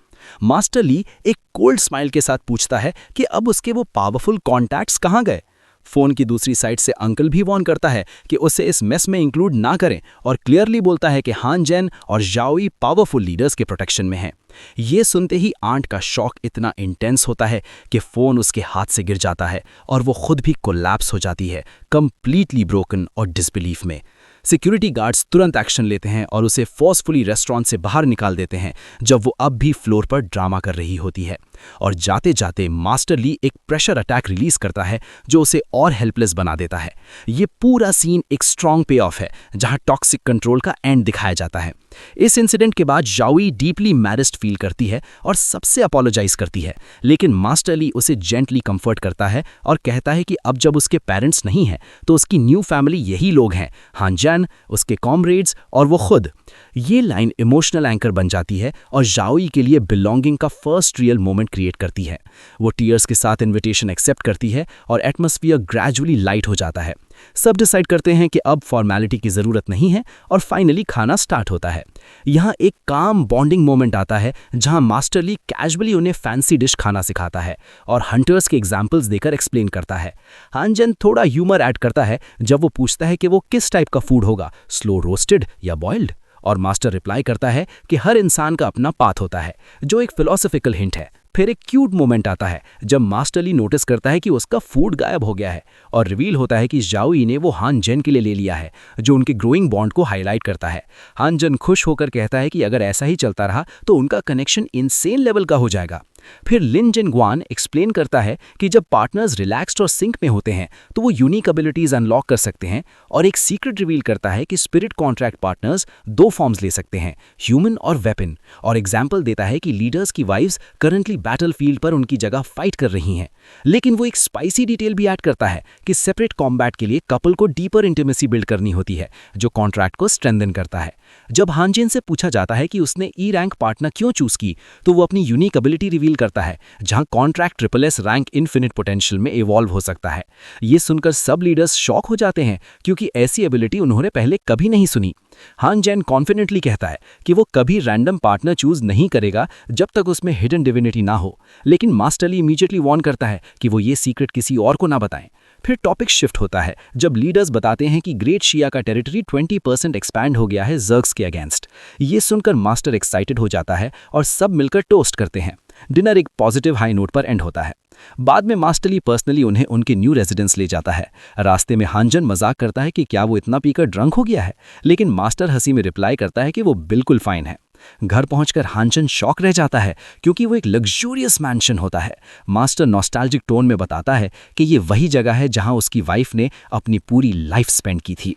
मास्टर ली एक कोल्ड स्माइल के साथ पूछता है कि अब उसके वो पावरफुल कॉन्टैक्ट्स कहां गए। फोन की दूसरी साइड से अंकल भी वार्न करता है कि उसे इस मेस में इंक्लूड ना करें और क्लियरली बोलता है कि हान जेन और जाओई पावरफुल लीडर्स के प्रोटेक्शन में हैं। ये सुनते ही आंट का शॉक इतना इंटेंस होता है कि फोन उसके हाथ से गिर जाता है और वो खुद भी कोलैप्स हो जाती है, कंप्लीटली ब्रोकन और डिसबिलीफ में। सिक्योरिटी गार्ड्स तुरंत एक्शन लेते हैं और उसे फोर्सफुली रेस्टोरेंट से बाहर निकाल देते हैं जब वो अब भी फ्लोर पर ड्रामा कर रही होती है। और जाते जाते मास्टर ली एक प्रेशर अटैक रिलीज करता है जो उसे और हेल्पलेस बना देता है। ये पूरा सीन एक स्ट्रॉन्ग पे ऑफ है जहां टॉक्सिक कंट्रोल का एंड दिखाया जाता है। इस इंसिडेंट के बाद जाओई डीपली मैरिस्ड फील करती है और सबसे अपोलोजाइज करती है, लेकिन मास्टर ली उसे जेंटली कंफर्ट करता है और कहता है कि अब जब उसके पेरेंट्स नहीं हैं तो उसकी न्यू फैमिली यही लोग हैं, हान जेन, उसके कॉमरेड्स और वो खुद। ये लाइन इमोशनल एंकर बन जाती है और जाओई के लिए बिलोंगिंग का फर्स्ट रियल मोमेंट क्रिएट करती है। वो टीयर्स के साथ इनविटेशन एक्सेप्ट करती है और एटमॉस्फेयर ग्रेजुअली लाइट हो जाता है। सब डिसाइड करते हैं कि अब फॉर्मेलिटी की ज़रूरत नहीं है और फाइनली खाना स्टार्ट होता है। यहाँ एक काम बॉन्डिंग मोमेंट आता है जहाँ मास्टर ली कैजुअली उन्हें फैंसी डिश खाना सिखाता है और हंटर्स के एग्जाम्पल्स देकर एक्सप्लेन करता है। हान जेन थोड़ा ह्यूमर ऐड करता है जब वो पूछता है कि वो किस टाइप का फूड होगा, स्लो रोस्टेड या बॉइल्ड, और मास्टर रिप्लाई करता है कि हर इंसान का अपना पाथ होता है, जो एक फिलोसॉफिकल हिंट है। फिर एक क्यूट मोमेंट आता है जब मास्टर ली नोटिस करता है कि उसका फूड गायब हो गया है और रिवील होता है कि जाओई ने वो हान जेन के लिए ले लिया है, जो उनके ग्रोइंग बॉन्ड को हाईलाइट करता है। हान जेन खुश होकर कहता है कि अगर ऐसा ही चलता रहा तो उनका कनेक्शन इनसेन लेवल का हो जाएगा। फिर लिन जिन ग्वान एक्सप्लेन करता है कि जब पार्टनर्स रिलैक्स्ड और सिंक में होते हैं तो वो यूनिक एबिलिटीज अनलॉक कर सकते हैं, और एक सीक्रेट रिवील करता है कि स्पिरिट कॉन्ट्रैक्ट पार्टनर्स 2 फॉर्म्स ले सकते हैं, ह्यूमन और वेपन, और एग्जाम्पल देता है कि लीडर्स की वाइफ्स करंटली बैटलफील्ड पर उनकी जगह फाइट कर रही हैं। लेकिन वो एक स्पाइसी डिटेल भी ऐड करता है कि सेपरेट कॉम्बैट के लिए कपल को डीपर इंटीमेसी बिल्ड करनी होती है, जो कॉन्ट्रैक्ट को स्ट्रेंथन करता है। जब हान जेन से पूछा जाता है कि उसने ई रैंक पार्टनर क्यों चूज की, तो वो अपनी यूनिक एबिलिटी रिवील करता है जहां contract SSS rank infinite potential में इवॉल्व हो सकता है। ये सुनकर सब लीडर्स शॉक हो जाते हैं क्योंकि ऐसी एबिलिटी उन्होंने पहले कभी नहीं सुनी। हान जेन कॉन्फिडेंटली कहता है कि वो कभी रैंडम पार्टनर चूज नहीं करेगा जब तक उसमें हिडन डिविनिटी ना हो, लेकिन मास्टर ली इमीडिएटली वार्न करता है कि वो ये सीक्रेट किसी और को ना बताएं। फिर टॉपिक शिफ्ट होता है जब लीडर्स बताते हैं कि ग्रेट शिया का टेरिटरी 20% एक्सपैंड हो गया है जर्ग्स के अगेंस्ट। ये सुनकर मास्टर एक्साइटेड हो जाता है और सब मिलकर टोस्ट करते हैं। डिनर एक पॉजिटिव हाई नोट पर एंड होता है। बाद में मास्टर ली पर्सनली उन्हें उनके न्यू रेजिडेंस ले जाता है। रास्ते में हान जेन मजाक करता है कि क्या वो इतना पीकर ड्रंक हो गया है, लेकिन मास्टर हंसी में रिप्लाई करता है कि वो बिल्कुल फाइन है। घर पहुंचकर हान जेन शॉक रह जाता है क्योंकि वो एक लग्जूरियस मैंशन होता है। मास्टर नॉस्टैल्जिक टोन में बताता है कि ये वही जगह है जहां उसकी वाइफ ने अपनी पूरी लाइफ स्पेंड की थी।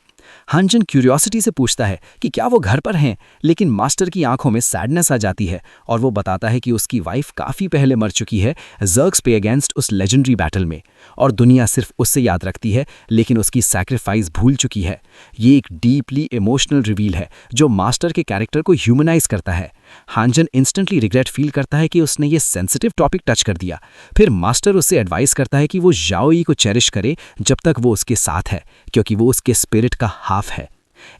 हानजन क्यूरियोसिटी से पूछता है कि क्या वो घर पर हैं, लेकिन मास्टर की आंखों में सैडनेस आ जाती है और वो बताता है कि उसकी वाइफ काफ़ी पहले मर चुकी है ज़र्ग्स पे अगेंस्ट उस लेजेंडरी बैटल में, और दुनिया सिर्फ उससे याद रखती है लेकिन उसकी सैक्रिफाइस भूल चुकी है। ये एक डीपली इमोशनल रिवील है जो मास्टर के कैरेक्टर को ह्यूमनाइज करता है। हानजन इंस्टेंटली रिग्रेट फील करता है कि उसने ये सेंसिटिव टॉपिक टच कर दिया। फिर मास्टर उससे एडवाइस करता है कि वो जाओई को चेरिश करे जब तक वो उसके साथ है, क्योंकि वो उसके स्पिरिट का हाफ है।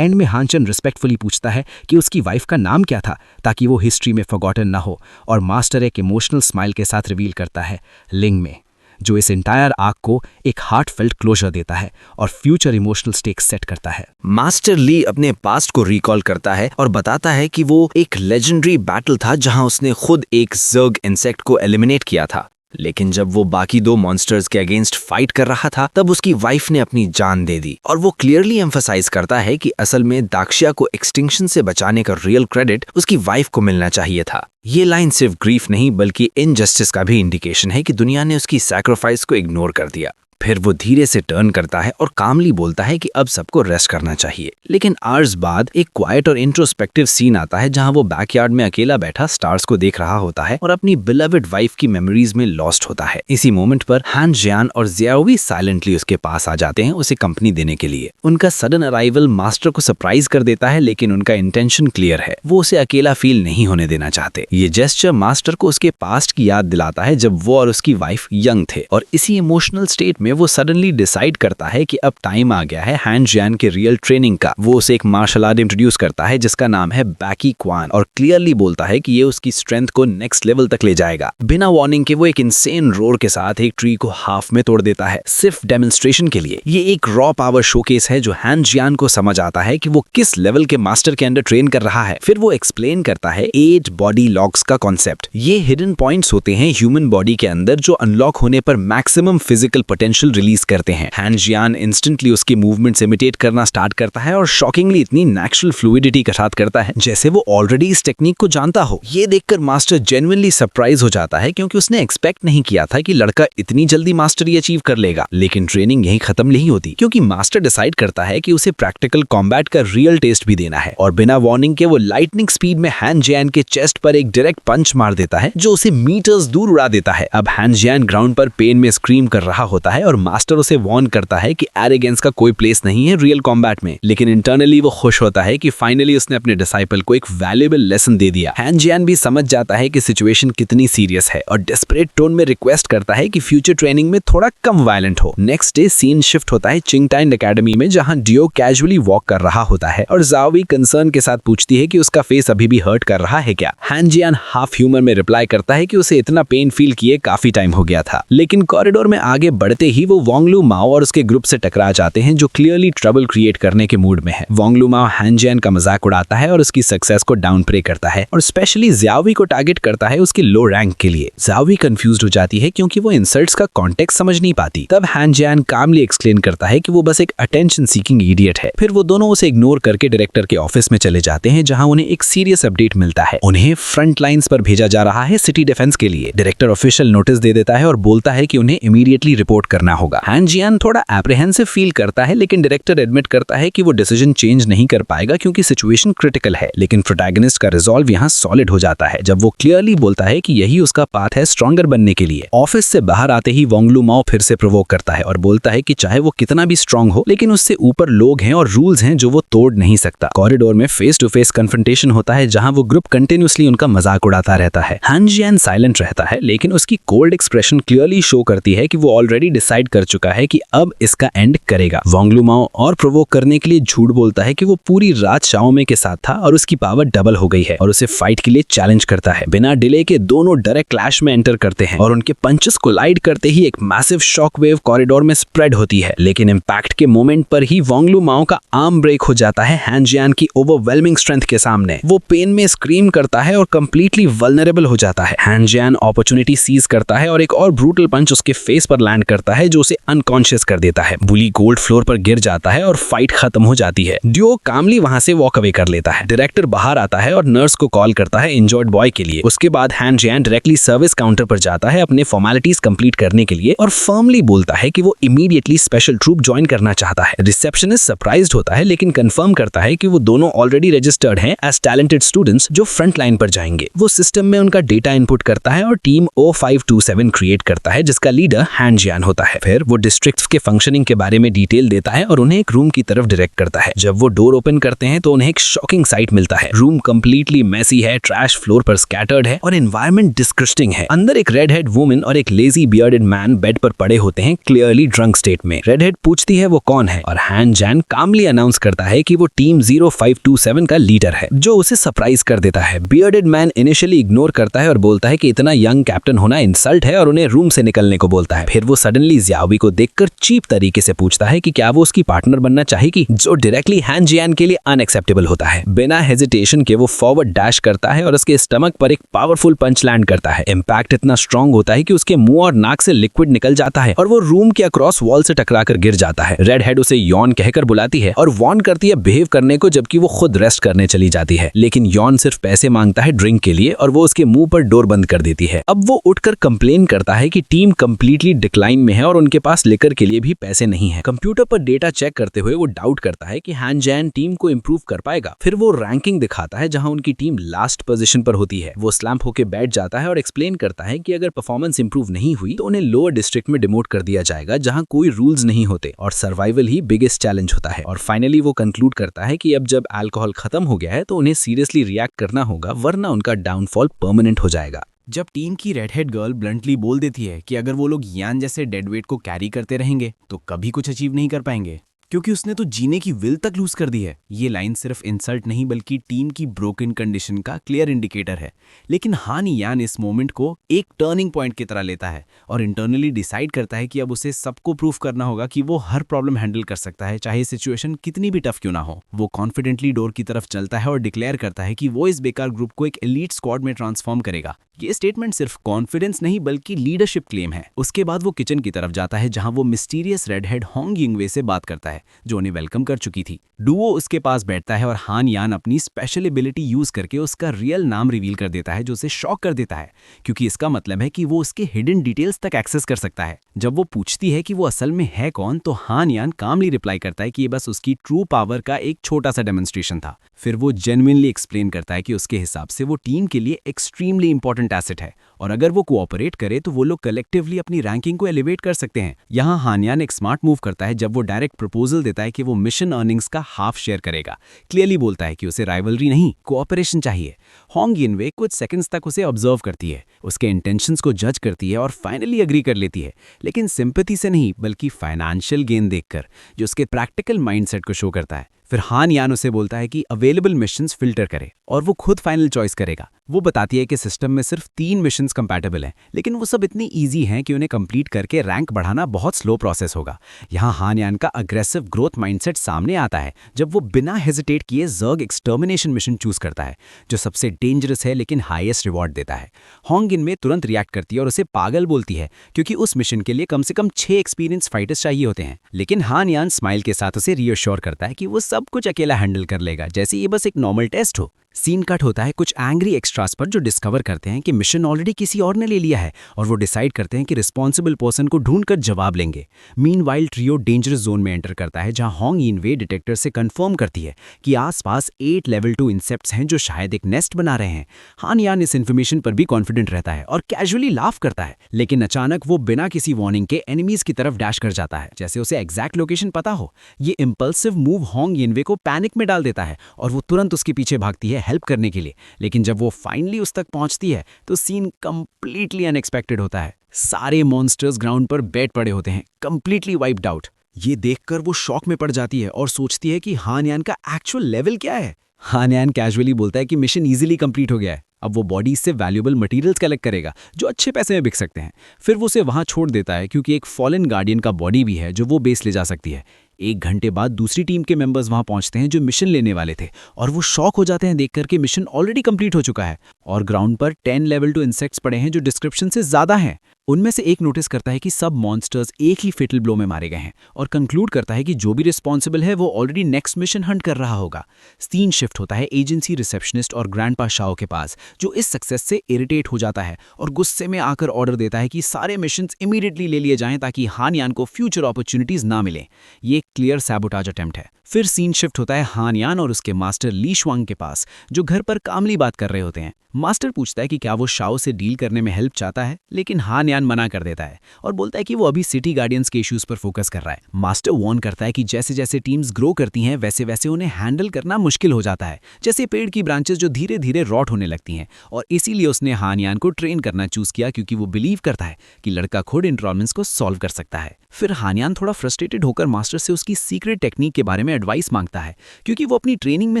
एंड में हानजन रिस्पेक्टफुली पूछता है कि उसकी वाइफ का नाम क्या था ताकि वो हिस्ट्री में फॉरगॉटन ना हो, और मास्टर एक इमोशनल स्माइल के साथ रिवील करता है लिंग में, जो इस एंटायर आर्क को एक हार्टफेल्ट क्लोजर देता है और फ्यूचर इमोशनल स्टेक सेट करता है। मास्टर ली अपने पास्ट को रिकॉल करता है और बताता है कि वो एक लेजेंडरी बैटल था जहां उसने खुद एक ज़र्ग इंसेक्ट को एलिमिनेट किया था, लेकिन जब वो बाकी 2 मॉन्स्टर्स के अगेंस्ट फाइट कर रहा था तब उसकी वाइफ ने अपनी जान दे दी। और वो क्लियरली एम्फसाइज करता है कि असल में दाक्षिया को एक्सटिंक्शन से बचाने का रियल क्रेडिट उसकी वाइफ को मिलना चाहिए था। ये लाइन सिर्फ ग्रीफ नहीं बल्कि इनजस्टिस का भी इंडिकेशन है कि दुनिया ने उसकी सैक्रिफाइस को इग्नोर कर दिया। फिर वो धीरे से टर्न करता है और कामली बोलता है कि अब सबको रेस्ट करना चाहिए। लेकिन आवर्स बाद एक क्वाइट और इंट्रोस्पेक्टिव सीन आता है जहां वो बैकयार्ड में अकेला बैठा स्टार्स को देख रहा होता है और अपनी बिलवेड वाइफ की मेमोरीज में लॉस्ट होता है। इसी मोमेंट पर हान जियान और जियाओवी साइलेंटली उसके पास आ जाते हैं उसे कंपनी देने के लिए। उनका सडन अराइवल मास्टर को सरप्राइज कर देता है, लेकिन उनका इंटेंशन क्लियर है, वो उसे अकेला फील नहीं होने देना चाहते। ये जेस्चर मास्टर को उसके पास्ट की याद दिलाता है जब वो और उसकी वाइफ यंग थे, और इसी इमोशनल स्टेट में वो सडनली डिसाइड करता है कि अब टाइम आ गया है हान जियान के रियल ट्रेनिंग का। वो उसे एक मार्शल आर्ट इंट्रोड्यूस करता है जिसका नाम है बैकी क्वान, और क्लियरली बोलता है कि ये उसकी स्ट्रेंथ को नेक्स्ट लेवल तक ले जाएगा। बिना वार्निंग के वो एक इंसेन रोर के साथ एक ट्री को हाफ में तोड़ देता है, सिर्फ डेमोन्स्ट्रेशन के लिए। ये एक रॉ पावर शोकेस है जो हान जियान को समझ आता है कि वो किस लेवल के मास्टर के अंडर ट्रेन कर रहा है। फिर वो एक्सप्लेन करता है 8 बॉडी लॉक्स का कॉन्सेप्ट। ये हिडन पॉइंट्स होते हैं ह्यूमन बॉडी के अंदर जो अनलॉक होने पर मैक्सिमम फिजिकल पोटेंशियल रिलीज करते हैं। हान जियान इंस्टेंटली उसके मूवमेंट्स इमिटेट करना स्टार्ट करता है और शॉकिंगली इतनी नेचुरल फ्लूइडिटी के साथ करता है जैसे वो ऑलरेडी इस टेक्निक को जानता हो। ये देखकर मास्टर जेन्युइनली सरप्राइज हो जाता है क्योंकि उसने एक्सपेक्ट नहीं किया था कि लड़का इतनी जल्दी मास्टरी अचीव कर लेगा। लेकिन ट्रेनिंग यहीं खत्म नहीं होती, क्योंकि मास्टर डिसाइड करता है कि उसे प्रैक्टिकल कॉम्बैट का रियल टेस्ट भी देना है, और बिना वार्निंग के वो लाइटनिंग स्पीड में हान जियान के चेस्ट पर एक डायरेक्ट पंच मार देता है जो उसे मीटर्स दूर उड़ा देता है। अब हान जियान ग्राउंड पर पेन में स्क्रीम कर रहा होता है और मास्टर उसे वार्न करता है कि एरोगेंस का कोई प्लेस नहीं है रियल कॉम्बैट में। लेकिन इंटरनली वो खुश होता है कि फाइनली उसने अपने डिसाइपल को एक वैल्यूएबल लेसन दे दिया। हान जियान भी समझ जाता है कि सिचुएशन कितनी सीरियस है और डेस्परेट टोन में रिक्वेस्ट करता है कि फ्यूचर ट्रेनिंग में थोड़ा कम वायलेंट हो। नेक्स्ट डे सीन शिफ्ट होता है चिंगटाइन एकेडमी में, जहां डियो कैजुअली वॉक कर रहा होता है और जाओवी कंसर्न के साथ पूछती है कि उसका फेस अभी भी हर्ट कर रहा है क्या। हान जियान हाफ ह्यूमर में रिप्लाई करता है कि उसे इतना पेन फील किए काफी टाइम हो गया था। लेकिन कॉरिडोर में आगे बढ़ते ही वो वोंगलू माओ और उसके ग्रुप से टकरा जाते हैं जो क्लियरली ट्रबल क्रिएट करने के मूड में है। वोंगलू माओ हान जियान का मजाक उड़ाता है और उसकी सक्सेस को डाउन प्ले करता है और स्पेशली जियाओवी को टारगेट करता है उसके लो रैंक के लिए। जियाओवी कंफ्यूज्ड हो जाती है क्योंकि वो इंसल्ट्स का कॉन्टेक्स्ट समझ नहीं पाती। तब हान जियान कामली एक्सप्लेन करता है कि वो बस एक अटेंशन सीकिंग इडियट है। फिर वो दोनों उसे इग्नोर करके डायरेक्टर के ऑफिस में चले जाते हैं जहां उन्हें एक सीरियस अपडेट मिलता है। उन्हें फ्रंट लाइंस पर भेजा जा रहा है सिटी डिफेंस के लिए। डायरेक्टर ऑफिशियल नोटिस दे देता है और बोलता है कि उन्हें इमीडिएटली रिपोर्ट करना होगा। हान जियान थोड़ा एप्रीहेंसिव फील करता है, लेकिन डायरेक्टर एडमिट करता है कि वो डिसीजन चेंज नहीं कर पाएगा क्योंकि सिचुएशन क्रिटिकल है। लेकिन प्रोटैगनिस्ट का रिजॉल्व यहाँ सॉलिड हो जाता है जब वो क्लियरली बोलता है कि यही उसका पाथ है स्ट्रॉन्गर बनने के लिए। ऑफिस से बाहर आते ही वोंगलू माओ फिर से प्रोवोक करता है और बोलता है कि चाहे वो कितना भी स्ट्रांग हो, लेकिन उससे ऊपर लोग हैं और रूल्स हैं जो वो तोड़ नहीं सकता। कॉरिडोर में फेस टू फेस कन्फ्रंटेशन होता है जहां वो ग्रुप कंटिन्यूअसली उनका मजाक उड़ाता रहता है। हान जियान साइलेंट रहता है, लेकिन उसकी कोल्ड एक्सप्रेशन क्लियरली शो करती है कि वो ऑलरेडी डिसाइड कर चुका है कि अब इसका एंड करेगा। वोंगलू माओ और प्रोवोक करने के लिए झूठ बोलता है कि वो पूरी रात शाओमे के साथ था और उसकी पावर डबल हो गई है और उसे फाइट के लिए चैलेंज करता है। बिना डिले के दोनों डायरेक्ट क्लैश में एंटर करते हैं और उनके पंचेस कोलाइड करते ही एक मैसिव शॉक वेव कॉरिडोर में स्प्रेड होती है। लेकिन इंपैक्ट के मोमेंट पर ही वोंगलू माओ का आर्म ब्रेक हो जाता है हान जियान की ओवरवेलमिंग स्ट्रेंथ के सामने। वो पेन में स्क्रीम करता है और कंप्लीटली वल्नरेबल हो जाता है। हान जियान अपॉर्चुनिटी सीज करता है और एक और ब्रूटल पंच उसके फेस पर लैंड करता है जो उसे अनकॉन्शियस कर देता है। बुली गोल्ड फ्लोर पर गिर जाता है और फाइट खत्म हो जाती है। ड्यूओ कामली वहां से वॉक अवे कर लेता है। डायरेक्टर बाहर आता है और नर्स को कॉल करता है इंजर्ड बॉय के लिए। उसके बाद हान जियान डायरेक्टली सर्विस काउंटर पर जाता है अपने फॉर्मेलिटीज कंप्लीट करने के लिए और फर्मली बोलता है कि वो इमीडिएटली स्पेशल ट्रूप ज्वाइन करना चाहता है। रिसेप्शनिस्ट सरप्राइज्ड होता है लेकिन कंफर्म करता है कि वो दोनों ऑलरेडी रजिस्टर्ड हैं एज टैलेंटेड स्टूडेंट्स जो फ्रंट लाइन पर जाएंगे। वो सिस्टम में उनका डेटा इनपुट करता है और टीम O527 क्रिएट करता है जिसका लीडर हान जियान होता है। फिर वो डिस्ट्रिक्ट्स के फंक्शनिंग के बारे में डिटेल देता है और उन्हें एक रूम की तरफ डायरेक्ट करता है। जब वो डोर ओपन करते हैं तो उन्हें एक शॉकिंग साइट मिलता है। रूम कंप्लीटली मेसी है, ट्रैश फ्लोर पर स्कैटर्ड है और एनवायरनमेंट डिस्गस्टिंग है। अंदर एक रेड हेड वुमन और एक लेजी बियर्डेड मैन बेड पर पड़े होते हैं, क्लियरली ड्रंक स्टेट में। रेड हेड पूछती है वो कौन है और हान जियान कामली अनाउंस करता है कि वो टीम 0527 का लीडर है, जो उसे सरप्राइज कर देता है। बियर्डेड मैन इनिशियली इग्नोर करता है और बोलता है कि इतना यंग कैप्टन होना इंसल्ट है और उन्हें रूम से निकलने को बोलता है। फिर वो सडनली ज़ियाओवी को देखकर चीप तरीके से पूछता है कि क्या वो उसकी पार्टनर बनना चाहेगी, जो डायरेक्टली हान जियान के लिए अनएक्सेप्टेबल होता है। बिना हेजिटेशन के वो फॉरवर्ड डैश करता है और उसके स्टमक पर एक पावरफुल पंच लैंड करता है। इम्पैक्ट इतना स्ट्रॉन्ग होता है कि उसके मुंह और नाक से लिक्विड निकल जाता है और वो रूम के अक्रॉस वॉल से टकराकर गिर जाता है। रेड हेड उसे यॉन कहकर बुलाती है और वॉर्न करती है बिहेव करने को, जबकि वो खुद रेस्ट करने चली जाती है। लेकिन यॉन सिर्फ पैसे मांगता है ड्रिंक के लिए और वो उसके मुंह पर डोर बंद कर देती है। अब वो उठकर कंप्लेन करता है कि टीम कंप्लीटली डिक्लाइन में है और उनके पास लिकर के लिए भी पैसे नहीं है। कंप्यूटर पर डेटा चेक करते हुए वो डाउट करता है कि हान जियान टीम को इंप्रूव कर पाएगा। फिर वो रैंकिंग दिखाता है जहां उनकी टीम लास्ट पोजीशन पर होती है। वो स्लैम्प होकर बैठ जाता है और एक्सप्लेन करता है कि अगर परफॉर्मेंस इंप्रूव नहीं हुई तो उन्हें लोअर डिस्ट्रिक्ट में डिमोट कर दिया जाएगा जहां कोई रूल्स नहीं होते और सर्वाइवल ही बिगेस्ट चैलेंज होता है। और फाइनली वो कंक्लूड करता है कि अब जब अल्कोहल खत्म हो गया है तो उन्हें सीरियसली रिएक्ट करना होगा, वरना उनका डाउनफॉल परमानेंट हो जाएगा। जब टीम की रेड हेड गर्ल ब्लंटली बोल देती है कि अगर वो लोग यान जैसे डेड वेट को कैरी करते रहेंगे तो कभी कुछ अचीव नहीं कर पाएंगे, क्योंकि उसने तो जीने की विल तक लूज कर दी है। ये लाइन सिर्फ इंसल्ट नहीं बल्कि टीम की ब्रोकन कंडीशन का क्लियर इंडिकेटर है। लेकिन हान यान इस मोमेंट को एक टर्निंग पॉइंट की तरह लेता है और इंटरनली डिसाइड करता है कि अब उसे सबको प्रूफ करना होगा कि वो हर प्रॉब्लम हैंडल कर सकता है, चाहे सिचुएशन कितनी भी टफ क्यों ना हो। वो कॉन्फिडेंटली डोर की तरफ चलता है और डिक्लेयर करता है कि वो इस बेकार ग्रुप को एक एलीट स्क्वाड में ट्रांसफॉर्म करेगा। ये स्टेटमेंट सिर्फ कॉन्फिडेंस नहीं बल्कि लीडरशिप क्लेम है। उसके बाद वो किचन की तरफ जाता है जहां वो मिस्टीरियस रेड हेड होंग यिंगवे से बात करता है, जो उन्हें वेलकम कर चुकी थी। डुओ उसके पास बैठता है और हान यान अपनी स्पेशल एबिलिटी यूज करके उसका रियल नाम रिवील कर देता है, जो उसे शॉक कर देता है, क्योंकि इसका मतलब है कि वो उसके हिडन डिटेल्स तक एक्सेस कर सकता है। जब वो पूछती है कि वो असल में है कौन, तो हान यान कामली रिप्लाई करता है कि ये बस उसकी ट्रू पावर का एक छोटा सा डेमोन्स्ट्रेशन था। फिर वो जेन्युइनली एक्सप्लेन करता है कि उसके हिसाब से वो टीम के लिए एक्सट्रीमली इंपॉर्टेंट एसेट है और अगर वो कोऑपरेट करे तो वो लोग कलेक्टिवली अपनी रैंकिंग को एलिवेट कर सकते हैं। यहाँ हान यान एक स्मार्ट मूव करता है जब वो डायरेक्ट प्रपोजल देता है कि वो मिशन अर्निंग्स का हाफ शेयर करेगा। क्लियरली बोलता है कि उसे राइवलरी नहीं, कोऑपरेशन चाहिए। होंग यिनवे कुछ सेकंड्स तक उसे ऑब्जर्व करती है, उसके इंटेंशंस को जज करती है और फाइनली एग्री कर लेती है, लेकिन सिंपैथी से नहीं बल्कि फाइनेंशियल गेन देखकर, जो उसके प्रैक्टिकल माइंडसेट को शो करता है। फिर हान यान उसे बोलता है कि अवेलेबल मिशंस फिल्टर करे और वो खुद फाइनल चॉइस करेगा। वो बताती है कि सिस्टम में सिर्फ 3 मिशंस कंपैटिबल हैं, लेकिन वो सब इतनी इजी हैं कि उन्हें कंप्लीट करके रैंक बढ़ाना बहुत स्लो प्रोसेस होगा। यहाँ हान यान का अग्रेसिव ग्रोथ माइंडसेट सामने आता है जब वो बिना हेजिटेट किए ज़र्ग एक्सटर्मिनेशन मिशन चूज करता है, जो सबसे डेंजरस है लेकिन हाईएस्ट रिवॉर्ड देता है। होंग यिनवे तुरंत रिएक्ट करती है और उसे पागल बोलती है, क्योंकि उस मिशन के लिए कम से कम 6 एक्सपीरियंस फाइटर्स चाहिए होते हैं। लेकिन हान यान स्माइल के साथ उसे रीअश्योर करता है कि वो सब कुछ अकेला हैंडल कर लेगा, जैसे ये बस एक नॉर्मल टेस्ट हो। सीन कट होता है कुछ एंग्री एक्स्ट्रास पर, जो डिस्कवर करते हैं कि मिशन ऑलरेडी किसी और ने ले लिया है और वो डिसाइड करते हैं कि रिस्पॉन्सिबल पर्सन को ढूंढकर जवाब लेंगे। मीनवाइल ट्रियो डेंजरस जोन में एंटर करता है, जहां होंग यिनवे डिटेक्टर से कंफर्म करती है कि आसपास 8 लेवल 2 इंसेक्ट्स हैं जो शायद एक नेस्ट बना रहे हैं। हान यान इस इन्फॉर्मेशन पर भी कॉन्फिडेंट रहता है और कैजुअली लाफ करता है, लेकिन अचानक वो बिना किसी वार्निंग के एनिमीज की तरफ डैश कर जाता है, जैसे उसे एग्जैक्ट लोकेशन पता हो। ये इंपल्सिव मूव होंग यिनवे को पैनिक में डाल देता है और वो तुरंत उसके पीछे भागती है हेल्प करने के लिए। लेकिन जब वो फाइनली उस तक पहुंचती है तो सीन कंप्लीटली अनएक्सपेक्टेड होता है। सारे मॉन्स्टर्स ग्राउंड पर बैठ पड़े होते हैं, कंप्लीटली वाइप्ड आउट। ये देखकर वो शॉक में पड़ जाती है और सोचती है कि हान यान का एक्चुअल लेवल क्या है। हान यान कैजुअली बोलता है कि मिशन इजीली कंप्लीट हो गया है, अब वो बॉडी से वैल्यूएबल मटेरियल्स कलेक्ट करेगा जो अच्छे पैसे में बिक सकते हैं। फिर वो उसे वहां छोड़ देता है, क्योंकि एक फॉलन गार्डियन का बॉडी भी है जो वो बेस ले जा सकती है। 1 घंटे बाद दूसरी टीम के मेंबर्स वहां पहुंचते हैं जो मिशन लेने वाले थे, और वो शॉक हो जाते हैं देखकर कि मिशन ऑलरेडी कंप्लीट हो चुका है और ग्राउंड पर 10 लेवल 2 इंसेक्ट्स पड़े हैं जो डिस्क्रिप्शन से ज्यादा हैं। उनमें से एक नोटिस करता है कि सब मॉन्स्टर्स एक ही फेटल ब्लो में मारे गए हैं और कंक्लूड करता है कि जो भी रिस्पॉन्सिबल है वो ऑलरेडी नेक्स्ट मिशन हंट कर रहा होगा। सीन शिफ्ट होता है एजेंसी रिसेप्शनिस्ट और ग्रैंडपा शाओ के पास, जो इस सक्सेस से इरिटेट हो जाता है और गुस्से में आकर ऑर्डर देता है कि सारे मिशंस इमीडिएटली ले लिए जाएं ताकि हान यान को फ्यूचर अपॉर्चुनिटीज ना मिलें। ये एक क्लियर सैबोटाज अटेम्प्ट है। फिर सीन शिफ्ट होता है हान यान और उसके मास्टर ली शुआंग के पास, जो घर पर कामली बात कर रहे होते हैं। मास्टर पूछता है कि क्या वो शाओ से डील करने में हेल्प चाहता है, लेकिन हान यान मना कर देता है और बोलता है कि वो अभी सिटी गार्डियंस के इश्यूज पर फोकस कर रहा है। मास्टर वार्न करता है कि जैसे जैसे टीम्स ग्रो करती हैं वैसे वैसे उन्हें हैंडल करना मुश्किल हो जाता है, जैसे पेड़ की ब्रांचेस जो धीरे धीरे रॉट होने लगती हैं। और इसीलिए उसने हान यान को ट्रेन करना चूज किया, क्योंकि वो बिलीव करता है कि लड़का खुद इन प्रॉब्लम्स को सॉल्व कर सकता है। फिर हान यान थोड़ा फ्रस्ट्रेटेड होकर मास्टर से उसकी सीक्रेट टेक्निक के बारे में एडवाइस मांगता है, क्योंकि वो अपनी ट्रेनिंग में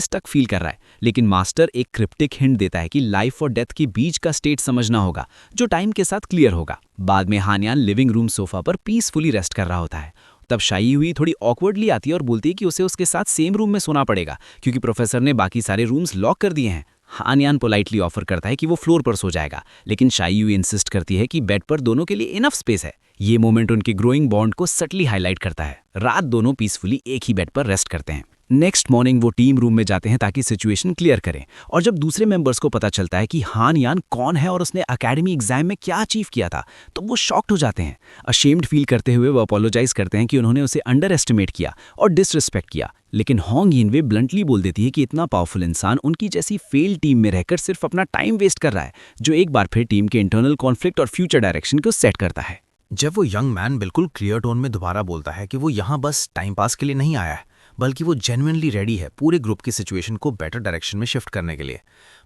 स्टक फील कर रहा है। लेकिन मास्टर एक क्रिप्टिक हिंट देता है कि लाइफ और डेथ के बीच का स्टेट समझना होगा, जो टाइम के साथ क्लियर होगा। बाद में हान यान लिविंग रूम सोफा पर पीसफुली रेस्ट कर रहा होता है। तब शाई हुई थोड़ी ऑकवर्डली आती है और बोलती है कि उसे उसके साथ सेम रूम में सोना पड़ेगा, क्योंकि प्रोफेसर ने बाकी सारे रूम्स लॉक कर दिए हैं। हान यान पोलाइटली ऑफर करता है कि वो फ्लोर पर सो जाएगा, लेकिन शाई युई इंसिस्ट करती है कि बेड पर दोनों के लिए इनफ स्पेस है। ये मोमेंट उनके ग्रोइंग बॉन्ड को सटली हाईलाइट करता है। रात दोनों पीसफुली एक ही बेड पर रेस्ट करते हैं। नेक्स्ट मॉर्निंग वो टीम रूम में जाते हैं ताकि सिचुएशन क्लियर करें, और जब दूसरे मेंबर्स को पता चलता है कि हान यान कौन है और उसने एकेडमी एग्जाम में क्या अचीव किया था, तो वो शॉक्ड हो जाते हैं। अशेम्ड फील करते हुए वो अपोलोजाइज करते हैं कि उन्होंने उसे अंडर एस्टिमेट किया और डिसरिस्पेक्ट किया। लेकिन होंग यिनवे ब्लंटली बोल देती है कि इतना पावरफुल इंसान उनकी जैसी फेल टीम में रहकर सिर्फ अपना टाइम वेस्ट कर रहा है, जो एक बार फिर टीम के इंटरनल कॉन्फ्लिक्ट और फ्यूचर डायरेक्शन को सेट करता है। जब वो यंग मैन बिल्कुल क्लियर टोन में दोबारा बोलता है कि वो यहाँ बस टाइम पास के लिए नहीं आया है, बल्कि वो जेन्युइनली रेडी है पूरे ग्रुप की सिचुएशन को बेटर डायरेक्शन में शिफ्ट करने के लिए।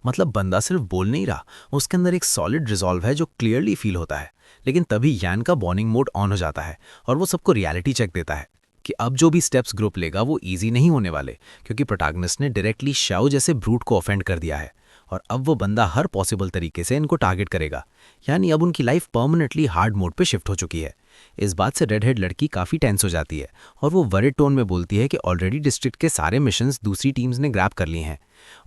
मतलब बंदा सिर्फ बोल नहीं रहा, उसके अंदर एक सॉलिड रिजॉल्व है जो क्लियरली फील होता है। लेकिन तभी यान का बॉर्निंग मोड ऑन हो जाता है और वो सबको रियलिटी चेक देता है कि अब जो भी स्टेप्स ग्रुप लेगा वो ईजी नहीं होने वाले, क्योंकि प्रोटैगनिस्ट ने डायरेक्टली शाओ जैसे ब्रूट को ऑफेंड कर दिया है और अब वो बंदा हर पॉसिबल तरीके से इनको टारगेट करेगा। यानी अब उनकी लाइफ परमानेंटली हार्ड मोड पे शिफ्ट हो चुकी है। इस बात से रेड हेड लड़की काफ़ी टेंस हो जाती है और वो वरिड टोन में बोलती है कि ऑलरेडी डिस्ट्रिक्ट के सारे मिशंस दूसरी टीम्स ने ग्रैब कर लिए हैं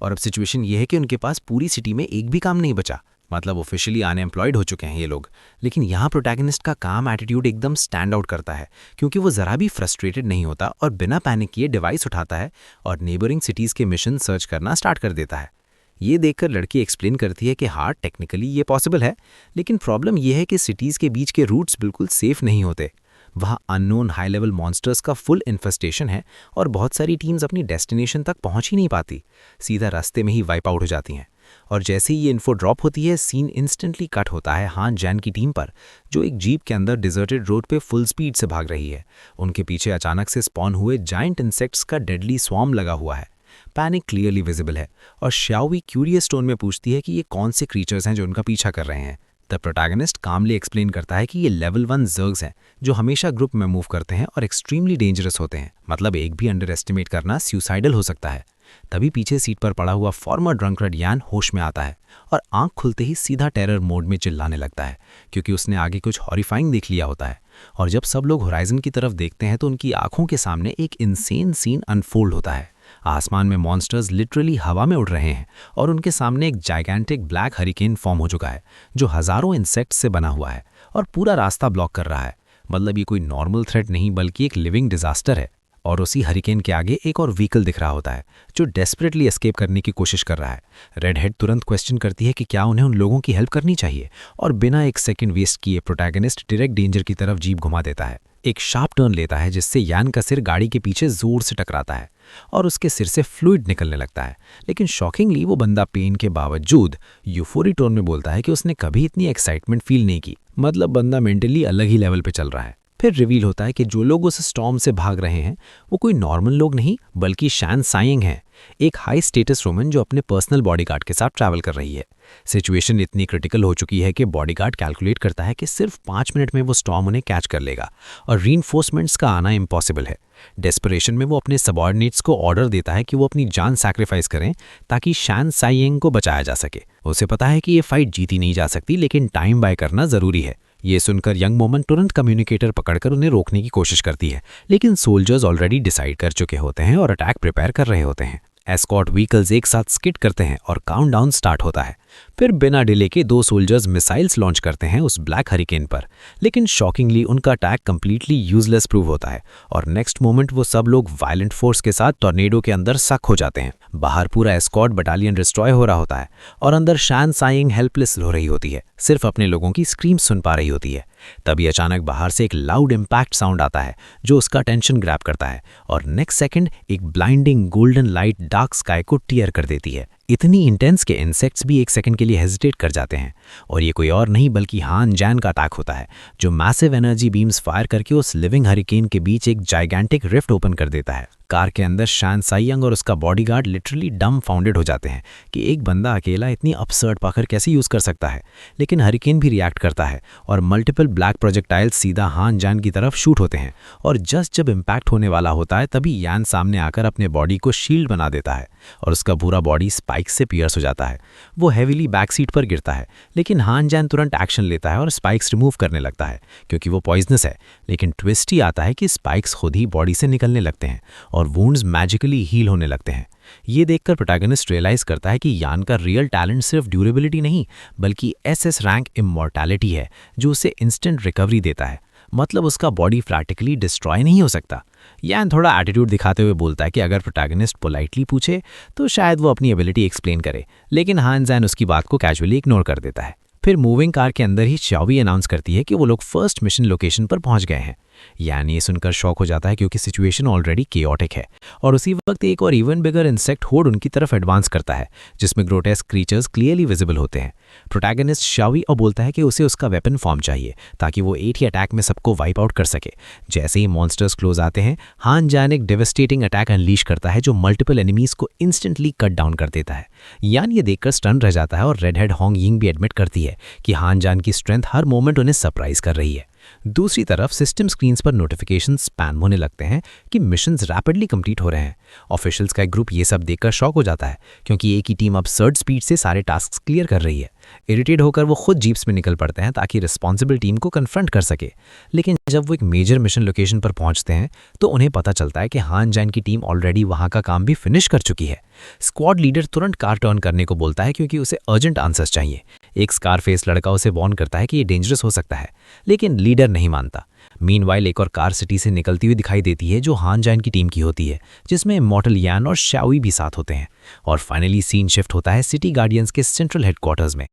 और अब सिचुएशन ये है कि उनके पास पूरी सिटी में एक भी काम नहीं बचा। मतलब ऑफिशियली अनएम्प्लॉयड हो चुके हैं ये लोग। लेकिन यहाँ प्रोटैगनिस्ट का काम एटीट्यूड एकदम स्टैंड आउट करता है, क्योंकि वो ज़रा भी फ्रस्ट्रेटेड नहीं होता और बिना पैनिक किए डिवाइस उठाता है और नेबरिंग सिटीज़ के मिशन सर्च करना स्टार्ट कर देता है। ये देखकर लड़की एक्सप्लेन करती है कि हाँ, टेक्निकली ये पॉसिबल है, लेकिन प्रॉब्लम ये है कि सिटीज़ के बीच के रूट्स बिल्कुल सेफ नहीं होते। वहाँ अननोन हाई लेवल मॉन्स्टर्स का फुल इन्फेस्टेशन है और बहुत सारी टीम्स अपनी डेस्टिनेशन तक पहुँच ही नहीं पाती, सीधा रास्ते में ही वाइप आउट हो जाती हैं। और जैसे ही ये इन्फो ड्रॉप होती है, सीन इंस्टेंटली कट होता है हान जैन की टीम पर, जो एक जीप के अंदर डिजर्टेड रोड पे फुल स्पीड से भाग रही है। उनके पीछे अचानक से स्पॉन हुए जायंट इंसेक्ट्स का डेडली स्वॉर्म लगा हुआ है। पैनिक क्लियरली विजिबल है और शाओवी क्यूरियस टोन में पूछती है कि ये कौन से क्रीचर्स हैं जो उनका पीछा कर रहे हैं। द प्रोटैगनिस्ट कामली एक्सप्लेन करता है कि ये लेवल 1 ज़र्ग्स हैं जो हमेशा ग्रुप में मूव करते हैं और एक्सट्रीमली डेंजरस होते हैं। मतलब एक भी अंडर एस्टिमेट करना सुसाइडल हो सकता है। तभी पीछे सीट पर पड़ा हुआ फॉर्मर ड्रंकर्ड यान होश में आता है और आंख खुलते ही सीधा टेरर मोड में चिल्लाने लगता है, क्योंकि उसने आगे कुछ हॉरिफाइंग देख लिया होता है। और जब सब लोग होराइजन की तरफ देखते हैं तो उनकी आंखों के सामने एक इनसेन सीन अनफोल्ड होता है। आसमान में मॉन्स्टर्स लिटरली हवा में उड़ रहे हैं और उनके सामने एक जाइगेंटिक ब्लैक हरिकेन फॉर्म हो चुका है, जो हज़ारों इंसेक्ट्स से बना हुआ है और पूरा रास्ता ब्लॉक कर रहा है। मतलब ये कोई नॉर्मल थ्रेट नहीं, बल्कि एक लिविंग डिजास्टर है। और उसी हरिकेन के आगे एक और व्हीकल दिख रहा होता है जो डेस्परेटली एस्केप करने की कोशिश कर रहा है। रेड हेड तुरंत क्वेश्चन करती है कि क्या उन्हें उन लोगों की हेल्प करनी चाहिए, और बिना एक सेकंड वेस्ट किए प्रोटैगनिस्ट डायरेक्ट डेंजर की तरफ जीप घुमा देता है। एक शार्प टर्न लेता है जिससे यान का सिर गाड़ी के पीछे जोर से टकराता है और उसके सिर से फ्लूइड निकलने लगता है। लेकिन शॉकिंगली वो बंदा पेन के बावजूद यूफोरी टोन में बोलता है कि उसने कभी इतनी एक्साइटमेंट फील नहीं की। मतलब बंदा मेंटली अलग ही लेवल पे चल रहा है। फिर रिवील होता है कि जो लोग उस स्टॉर्म से भाग रहे हैं वो कोई नॉर्मल लोग नहीं, बल्कि शैन साइंग हैं, एक हाई स्टेटस वुमन जो अपने पर्सनल बॉडीगार्ड के साथ ट्रैवल कर रही है। सिचुएशन इतनी क्रिटिकल हो चुकी है कि बॉडीगार्ड कैलकुलेट करता है कि सिर्फ 5 मिनट में वो स्टॉर्म उन्हें कैच कर लेगा और रीइंफोर्समेंट्स का आना इम्पॉसिबल है। डेस्परेशन में वो अपने सबऑर्डिनेट्स को ऑर्डर देता है कि वो अपनी जान सैक्रिफाइस करें ताकि शैन साइंग को बचाया जा सके। उसे पता है कि ये फाइट जीती नहीं जा सकती, लेकिन टाइम बाय करना जरूरी है। ये सुनकर यंग मोमन तुरंत कम्युनिकेटर पकड़कर उन्हें रोकने की कोशिश करती है, लेकिन सोल्जर्स ऑलरेडी डिसाइड कर चुके होते हैं और अटैक प्रिपेयर कर रहे होते हैं। एस्कॉर्ट व्हीकल्स एक साथ स्किड करते हैं और काउंटडाउन स्टार्ट होता है। फिर बिना डिले के 2 सोल्जर्स मिसाइल्स लॉन्च करते हैं उस ब्लैक हरिकेन पर, लेकिन शॉकिंगली उनका अटैक कंप्लीटली यूजलेस प्रूव होता है और नेक्स्ट मोमेंट वो सब लोग वायलेंट फोर्स के साथ टॉर्नेडो के अंदर सक हो जाते हैं। बाहर पूरा एस्कॉर्ट बटालियन डिस्ट्रॉय हो रहा होता है और अंदर शान साइंग हेल्पलेस हो रही होती है, सिर्फ अपने लोगों की स्क्रीम सुन पा रही होती है। तभी अचानक बाहर से एक लाउड इम्पैक्ट साउंड आता है जो उसका अटेंशन ग्रैब करता है और नेक्स्ट सेकंड एक blinding golden light dark sky को टीयर कर देती है। इतनी इंटेंस के इंसेक्ट्स भी एक सेकंड के लिए हेजिटेट कर जाते हैं और ये कोई और नहीं बल्कि हान जैन का अटैक होता है जो मैसिव एनर्जी बीम्स फायर करके उस लिविंग हरिकेन के बीच एक जाइगेंटिक रिफ्ट ओपन कर देता है। कार के अंदर शान साइयंग और उसका बॉडीगार्ड लिटरली डम फाउंडेड हो जाते हैं कि एक बंदा अकेला इतनी अपसर्ड पाकर कैसे यूज कर सकता है, लेकिन हरिकेन भी रिएक्ट करता है और मल्टीपल ब्लैक प्रोजेक्टाइल्स सीधा हान जैन की तरफ शूट होते हैं और जस्ट जब इम्पैक्ट होने वाला होता है तभी यान सामने आकर अपने बॉडी को शील्ड बना देता है और उसका पूरा बॉडी स्पाइक से पियर्स हो जाता है। वो हेवीली बैक सीट पर गिरता है, लेकिन हान जैन तुरंत एक्शन लेता है और स्पाइक्स रिमूव करने लगता है क्योंकि वो पॉइजनस है। लेकिन ट्विस्ट ही आता है कि स्पाइक्स खुद ही बॉडी से निकलने लगते हैं और वुंड्स मैजिकली हील होने लगते हैं। ये देखकर प्रोटैगनिस्ट रियलाइज करता है कि यान का रियल टैलेंट सिर्फ ड्यूरेबिलिटी नहीं बल्कि SS रैंक इमॉर्टैलिटी है जो उसे इंस्टेंट रिकवरी देता है। मतलब उसका बॉडी प्रैक्टिकली डिस्ट्रॉय नहीं हो सकता। यान थोड़ा एटीट्यूड दिखाते हुए बोलता है कि अगर प्रोटैगनिस्ट पोलाइटली पूछे तो शायद वो अपनी एबिलिटी एक्सप्लेन करे, लेकिन हान जैन उसकी बात को कैजुअली इग्नोर कर देता है। फिर मूविंग कार के अंदर ही शाओवी अनाउंस करती है कि वो लोग फर्स्ट मिशन लोकेशन पर पहुंच गए हैं। यान ये सुनकर शॉक हो जाता है क्योंकि सिचुएशन ऑलरेडी केओटिक है और उसी वक्त एक और इवन बिगर इंसेक्ट होड उनकी तरफ एडवांस करता है जिसमें ग्रोटेस्क क्रीचर्स क्लियरली विजिबल होते हैं। प्रोटैगनिस्ट शाओवी और बोलता है कि उसे उसका वेपन फॉर्म चाहिए ताकि वो एक ही अटैक में सबको वाइप आउट कर सके। जैसे ही मॉन्स्टर्स क्लोज आते हैं हान जैन एक डेवास्टेटिंग अटैक अनलीश करता है जो मल्टीपल एनिमीज को इंस्टेंटली कट डाउन कर देता है। यान ये देखकर स्टन रह जाता है और रेड हेड होंग यिंग भी एडमिट करती है कि हान जैन की स्ट्रेंथ हर मोमेंट उन्हें सरप्राइज कर रही है। दूसरी तरफ सिस्टम स्क्रीन्स पर नोटिफिकेशन स्पैम होने लगते हैं कि मिशंस रैपिडली कंप्लीट हो रहे हैं। ऑफिशियल्स का एक ग्रुप ये सब देखकर शॉक हो जाता है क्योंकि एक ही टीम absurd स्पीड से सारे टास्क क्लियर कर रही है। इरिटेट होकर वो खुद जीप्स में निकल पड़ते हैं ताकि रिस्पॉन्सिबल टीम को कन्फ्रंट कर सके। लेकिन जब वो एक मेजर मिशन लोकेशन पर पहुंचते हैं तो उन्हें पता चलता है कि हान जैन की टीम ऑलरेडी वहां का काम भी फिनिश कर चुकी है। स्क्वाड लीडर तुरंत कार टर्न करने को बोलता है क्योंकि उसे अर्जेंट आंसर्स चाहिए। एक स्कारफेस लड़का उसे वार्न करता है कि ये डेंजरस हो सकता है, लेकिन लीडर नहीं मानता। मीनवाइल एक और कार सिटी से निकलती हुई दिखाई देती है जो हान जैन की टीम की होती है जिसमें इमॉर्टल यान और शाओवी भी साथ होते हैं। और फाइनली सीन शिफ्ट होता है सिटी गार्डियंस के सेंट्रल हेडक्वार्टर्स में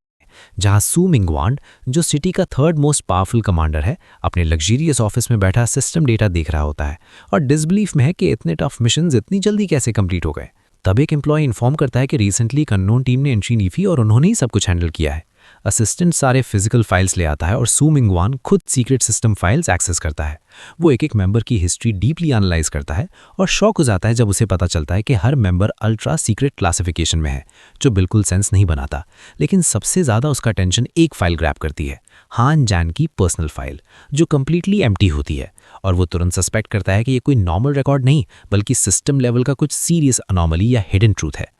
जहां सू मिंगवान जो सिटी का थर्ड मोस्ट पावरफुल कमांडर है अपने लग्जरियस ऑफिस में बैठा सिस्टम डेटा देख रहा होता है और डिसबिलीफ में है कि इतने टफ मिशंस इतनी जल्दी कैसे कंप्लीट हो गए। तब एक एम्प्लॉय इन्फॉर्म करता है कि रिसेंटली एक अननोन टीम ने एंट्री ली थी और उन्होंने ही सब कुछ हैंडल किया है। असिस्टेंट सारे फिजिकल फाइल्स ले आता है और सू मिंगवान खुद सीक्रेट सिस्टम फाइल्स एक्सेस करता है। वो एक एक मेंबर की हिस्ट्री डीपली एनालाइज करता है और शॉक हो जाता है जब उसे पता चलता है कि हर मेंबर अल्ट्रा सीक्रेट क्लासिफिकेशन में है जो बिल्कुल सेंस नहीं बनाता। लेकिन सबसे ज़्यादा उसका टेंशन एक फाइल ग्रैब करती है, हान जैन की पर्सनल फाइल जो कंप्लीटली एम्प्टी होती है और वो तुरंत सस्पेक्ट करता है कि ये कोई नॉर्मल रिकॉर्ड नहीं बल्कि सिस्टम लेवल का कुछ सीरियस अनॉमली या हिडन ट्रूथ है।